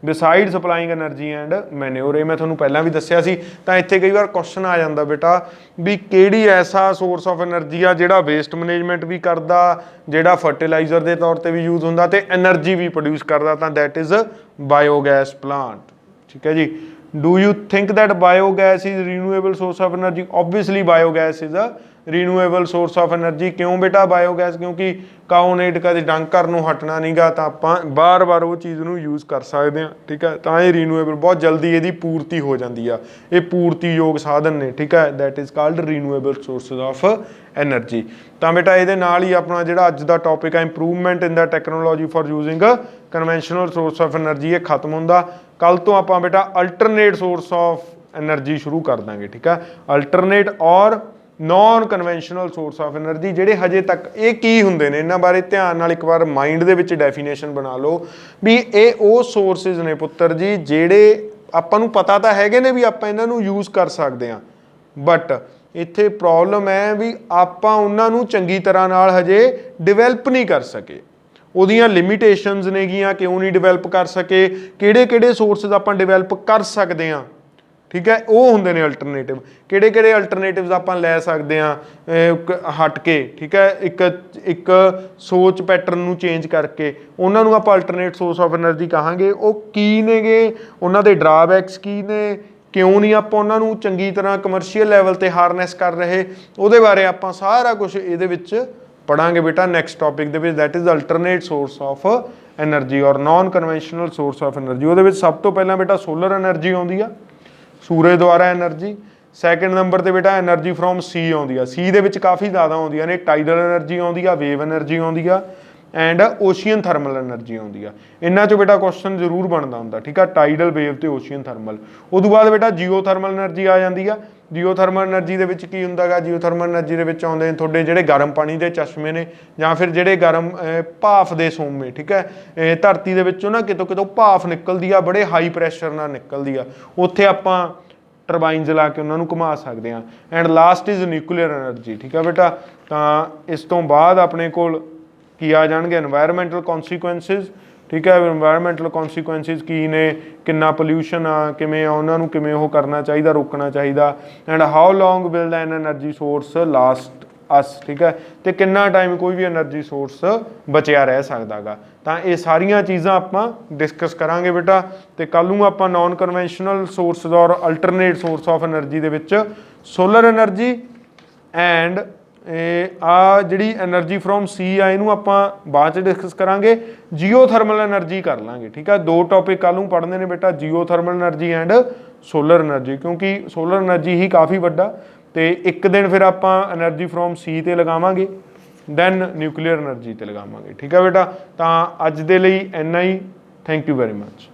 Besides supplying energy and manure. ਇਹ ਮੈਂ ਤੁਹਾਨੂੰ ਪਹਿਲਾਂ ਵੀ ਦੱਸਿਆ ਸੀ। ਤਾਂ ਇੱਥੇ ਕਈ ਵਾਰ question ਆ ਜਾਂਦਾ ਬੇਟਾ ਵੀ ਕਿਹੜੀ ਐਸਾ ਸੋਰਸ ਆਫ એનર્ਜੀ ਆ ਜਿਹੜਾ ਵੇਸਟ ਮੈਨੇਜਮੈਂਟ ਵੀ ਕਰਦਾ, ਜਿਹੜਾ ਫਰਟੀਲਾਈਜ਼ਰ ਦੇ ਤੌਰ ਤੇ ਵੀ ਯੂਜ਼ ਹੁੰਦਾ ਤੇ એનર્ਜੀ ਵੀ ਪ੍ਰੋਡਿਊਸ ਕਰਦਾ, ਤਾਂ ਦੈਟ ਇਜ਼ ਬਾਇਓਗੈਸ ਪਲਾਂਟ। ਠੀਕ ਹੈ ਜੀ। Do you think that biogas is renewable source of energy? Obviously biogas is a renewable source of energy. ਕਿਉਂ ਬੇਟਾ ਬਾਇਓਗੈਸ? ਕਿਉਂਕਿ ਕਾਉਨੇਟ ਕਦੇ ਡੰਕ ਕਰਨ ਨੂੰ ਹਟਣਾ ਨਹੀਂਗਾ, ਤਾਂ ਆਪਾਂ ਬਾਰ-ਬਾਰ ਉਹ ਚੀਜ਼ ਨੂੰ ਯੂਜ਼ ਕਰ ਸਕਦੇ ਹਾਂ। ਠੀਕ ਹੈ, ਤਾਂ ਇਹ ਰੀਨਿਊਏਬਲ ਬਹੁਤ ਜਲਦੀ ਇਹਦੀ ਪੂਰਤੀ ਹੋ ਜਾਂਦੀ ਆ। ਇਹ ਪੂਰਤੀਯੋਗ ਸਾਧਨ ਨੇ। ਠੀਕ ਹੈ, that is called renewable sources of energy. ਤਾਂ ਬੇਟਾ ਇਹਦੇ ਨਾਲ ਹੀ ਆਪਣਾ ਜਿਹੜਾ ਅੱਜ ਦਾ ਟੌਪਿਕ ਹੈ improvement in the technology for using conventional source of energy, ਇਹ ਖਤਮ ਹੁੰਦਾ। ਕੱਲ ਤੋਂ ਆਪਾਂ ਬੇਟਾ ਅਲਟਰਨੇਟ ਸੋਰਸ ਆਫ એનર્ਜੀ ਸ਼ੁਰੂ ਕਰ ਦਾਂਗੇ। ਠੀਕ ਹੈ, ਅਲਟਰਨੇਟ ਔਰ non conventional source of energy. ਜਿਹੜੇ ਹਜੇ ਤੱਕ ਇਹ ਕੀ ਹੁੰਦੇ ਨੇ, ਇਹਨਾਂ ਬਾਰੇ ਧਿਆਨ ਨਾਲ ਇੱਕ ਵਾਰ ਮਾਈਂਡ ਦੇ ਵਿੱਚ ਡੈਫੀਨੇਸ਼ਨ ਬਣਾ ਲਓ ਵੀ ਇਹ ਉਹ ਸੋਰਸਿਸ ਨੇ ਪੁੱਤਰ ਜੀ ਜਿਹੜੇ ਆਪਾਂ ਨੂੰ ਪਤਾ ਤਾਂ ਹੈਗੇ ਨੇ ਵੀ ਆਪਾਂ ਇਹਨਾਂ ਨੂੰ ਯੂਜ਼ ਕਰ ਸਕਦੇ ਹਾਂ, ਬਟ ਇੱਥੇ ਪ੍ਰੋਬਲਮ ਹੈ ਵੀ ਆਪਾਂ ਉਹਨਾਂ ਨੂੰ ਚੰਗੀ ਤਰ੍ਹਾਂ ਨਾਲ ਹਜੇ ਡਿਵੈਲਪ ਨਹੀਂ ਕਰ ਸਕੇ। ਉਹਦੀਆਂ ਲਿਮਿਟੇਸ਼ਨਸ ਨੇਗੀਆਂ, ਕਿਉਂ ਨਹੀਂ ਡਿਵੈਲਪ ਕਰ ਸਕੇ, ਕਿਹੜੇ ਸੋਰਸਿਸ ਆਪਾਂ ਡਿਵੈਲਪ ਕਰ ਸਕਦੇ ਹਾਂ। ਠੀਕ ਹੈ, ਉਹ ਹੁੰਦੇ ਨੇ ਅਲਟਰਨੇਟਿਵ। ਕਿਹੜੇ ਅਲਟਰਨੇਟਿਵਸ ਆਪਾਂ ਲੈ ਸਕਦੇ ਹਾਂ ਹਟ ਕੇ। ਠੀਕ ਹੈ, ਇੱਕ ਸੋਚ ਪੈਟਰਨ ਨੂੰ ਚੇਂਜ ਕਰਕੇ ਉਹਨਾਂ ਨੂੰ ਆਪਾਂ ਅਲਟਰਨੇਟ ਸੋਰਸ ਆਫ એનર્ਜੀ ਕਹਾਂਗੇ। ਉਹ ਕੀ ਨੇਗੇ, ਉਹਨਾਂ ਦੇ ਡਰਾਬੈਕਸ ਕੀ ਨੇ, ਕਿਉਂ ਨਹੀਂ ਆਪਾਂ ਉਹਨਾਂ ਨੂੰ ਚੰਗੀ ਤਰ੍ਹਾਂ ਕਮਰਸ਼ੀਅਲ ਲੈਵਲ ਤੇ ਹਾਰਨੈਸ ਕਰ ਰਹੇ, ਉਹਦੇ ਬਾਰੇ ਆਪਾਂ ਸਾਰਾ ਕੁਝ ਇਹਦੇ ਵਿੱਚ ਪੜਾਂਗੇ ਬੇਟਾ ਨੈਕਸਟ ਟੌਪਿਕ ਦੇ ਵਿੱਚ, that is alternate source of energy or non conventional source of energy. ਉਹਦੇ ਵਿੱਚ ਸਭ ਤੋਂ ਪਹਿਲਾਂ ਬੇਟਾ ਸੋਲਰ એનર્ਜੀ ਆਉਂਦੀ ਆ, ਸੂਰਜ ਦੁਆਰਾ એનર્ਜੀ। ਸੈਕਿੰਡ ਨੰਬਰ ਤੇ ਬੇਟਾ એનર્ਜੀ ਫਰੋਮ ਸੀ ਆਉਂਦੀ ਆ। ਸੀ ਦੇ ਵਿੱਚ ਕਾਫੀ ਜ਼ਿਆਦਾ ਆਉਂਦੀਆਂ ਨੇ। ਟਾਈਡਲ એનર્ਜੀ ਆਉਂਦੀ ਆ, ਵੇਵ એનર્ਜੀ ਆਉਂਦੀ ਆ ਐਂਡ ਓਸ਼ੀਅਨ ਥਰਮਲ એનર્ਜੀ ਆਉਂਦੀ ਆ। ਇਹਨਾਂ ਚੋਂ ਬੇਟਾ ਕੁਐਸਚਨ ਜ਼ਰੂਰ ਬਣਦਾ ਹੁੰਦਾ। ਠੀਕ ਆ, ਟਾਈਡਲ, ਵੇਵ ਤੇ ਓਸ਼ੀਅਨ ਥਰਮਲ। ਉਦੋਂ ਬਾਅਦ ਬੇਟਾ ਜੀਓਥਰਮਲ એનર્ਜੀ ਆ ਜਾਂਦੀ ਆ। ਜੀਓਥਰਮਲ એનર્ਜੀ ਦੇ ਵਿੱਚ ਕੀ ਹੁੰਦਾ ਗਾ? ਜੀਓਥਰਮਲ એનર્ਜੀ ਦੇ ਵਿੱਚ ਆਉਂਦੇ ਨੇ ਤੁਹਾਡੇ ਜਿਹੜੇ ਗਰਮ ਪਾਣੀ ਦੇ ਚਸ਼ਮੇ ਨੇ, ਜਾਂ ਫਿਰ ਜਿਹੜੇ ਗਰਮ ਭਾਫ ਦੇ ਸੋਮੇ। ਠੀਕ ਹੈ, ਧਰਤੀ ਦੇ ਵਿੱਚੋਂ ਨਾ ਕਿਤੋਂ ਭਾਫ ਨਿਕਲਦੀ ਆ, ਬੜੇ ਹਾਈ ਪ੍ਰੈਸ਼ਰ ਨਾਲ ਨਿਕਲਦੀ ਆ। ਉੱਥੇ ਆਪਾਂ ਟਰਬਾਈਨਸ ਲਾ ਕੇ ਉਹਨਾਂ ਨੂੰ ਘੁਮਾ ਸਕਦੇ ਹਾਂ। And last is nuclear energy. ਠੀਕ ਹੈ ਬੇਟਾ, ਤਾਂ ਇਸ ਤੋਂ ਬਾਅਦ ਆਪਣੇ ਕੋਲ ਕੀ ਆ ਜਾਣਗੇ? ਐਨਵਾਇਰਮੈਂਟਲ ਕੌਨਸੀਕੁਐਂਸਿਸ। ਠੀਕ ਹੈ, ਐਨਵਾਇਰਮੈਂਟਲ ਕੌਨਸੀਕੁਐਂਸਿਸ ਕੀ ਨੇ, ਕਿੰਨਾ ਪੋਲਿਊਸ਼ਨ ਆ, ਕਿਵੇਂ ਆ, ਉਹਨਾਂ ਨੂੰ ਕਿਵੇਂ ਉਹ ਕਰਨਾ ਚਾਹੀਦਾ, ਰੋਕਣਾ ਚਾਹੀਦਾ। And how long will the energy source last us. ਠੀਕ ਹੈ, ਤੇ ਕਿੰਨਾ ਟਾਈਮ ਕੋਈ ਵੀ એનર્ਜੀ ਸੋਰਸ ਬਚਿਆ ਰਹਿ ਸਕਦਾ ਗਾ। ਤਾਂ ਇਹ ਸਾਰੀਆਂ ਚੀਜ਼ਾਂ ਆਪਾਂ ਡਿਸਕਸ ਕਰਾਂਗੇ ਬੇਟਾ। ਤੇ ਕੱਲ੍ਹ ਨੂੰ ਆਪਾਂ ਨੌਨ ਕਨਵੈਨਸ਼ਨਲ ਸੋਰਸਿਸ ਔਰ ਅਲਟਰਨੇਟ ਸੋਰਸ ਆਫ એનર્ਜੀ ਦੇ ਵਿੱਚ ਸੋਲਰ એનર્ਜੀ ਐਂਡ ਆ ਜਿਹੜੀ એનર્ਜੀ ਫਰੋਮ ਸੀ ਆ, ਇਹਨੂੰ ਆਪਾਂ ਬਾਅਦ 'ਚ ਡਿਸਕਸ ਕਰਾਂਗੇ। ਜੀਓਥਰਮਲ એનર્ਜੀ ਕਰ ਲਾਂਗੇ। ਠੀਕ ਹੈ, ਦੋ ਟੌਪਿਕ ਕੱਲ੍ਹ ਨੂੰ ਪੜ੍ਹਨੇ ਨੇ ਬੇਟਾ, geothermal energy and solar energy, ਕਿਉਂਕਿ ਸੋਲਰ એનર્ਜੀ ਹੀ ਕਾਫੀ ਵੱਡਾ। ਤੇ ਇੱਕ ਦਿਨ ਫਿਰ ਆਪਾਂ એનર્ਜੀ ਫਰੋਮ ਸੀ ਤੇ ਲਗਾਵਾਂਗੇ, ਦੈਨ ਨਿਊਕਲੀਅਰ એનર્ਜੀ ਤੇ ਲਗਾਵਾਂਗੇ। ਠੀਕ ਹੈ ਬੇਟਾ, ਤਾਂ ਅੱਜ ਦੇ ਲਈ ਇੰਨਾ ਹੀ। Thank you very much.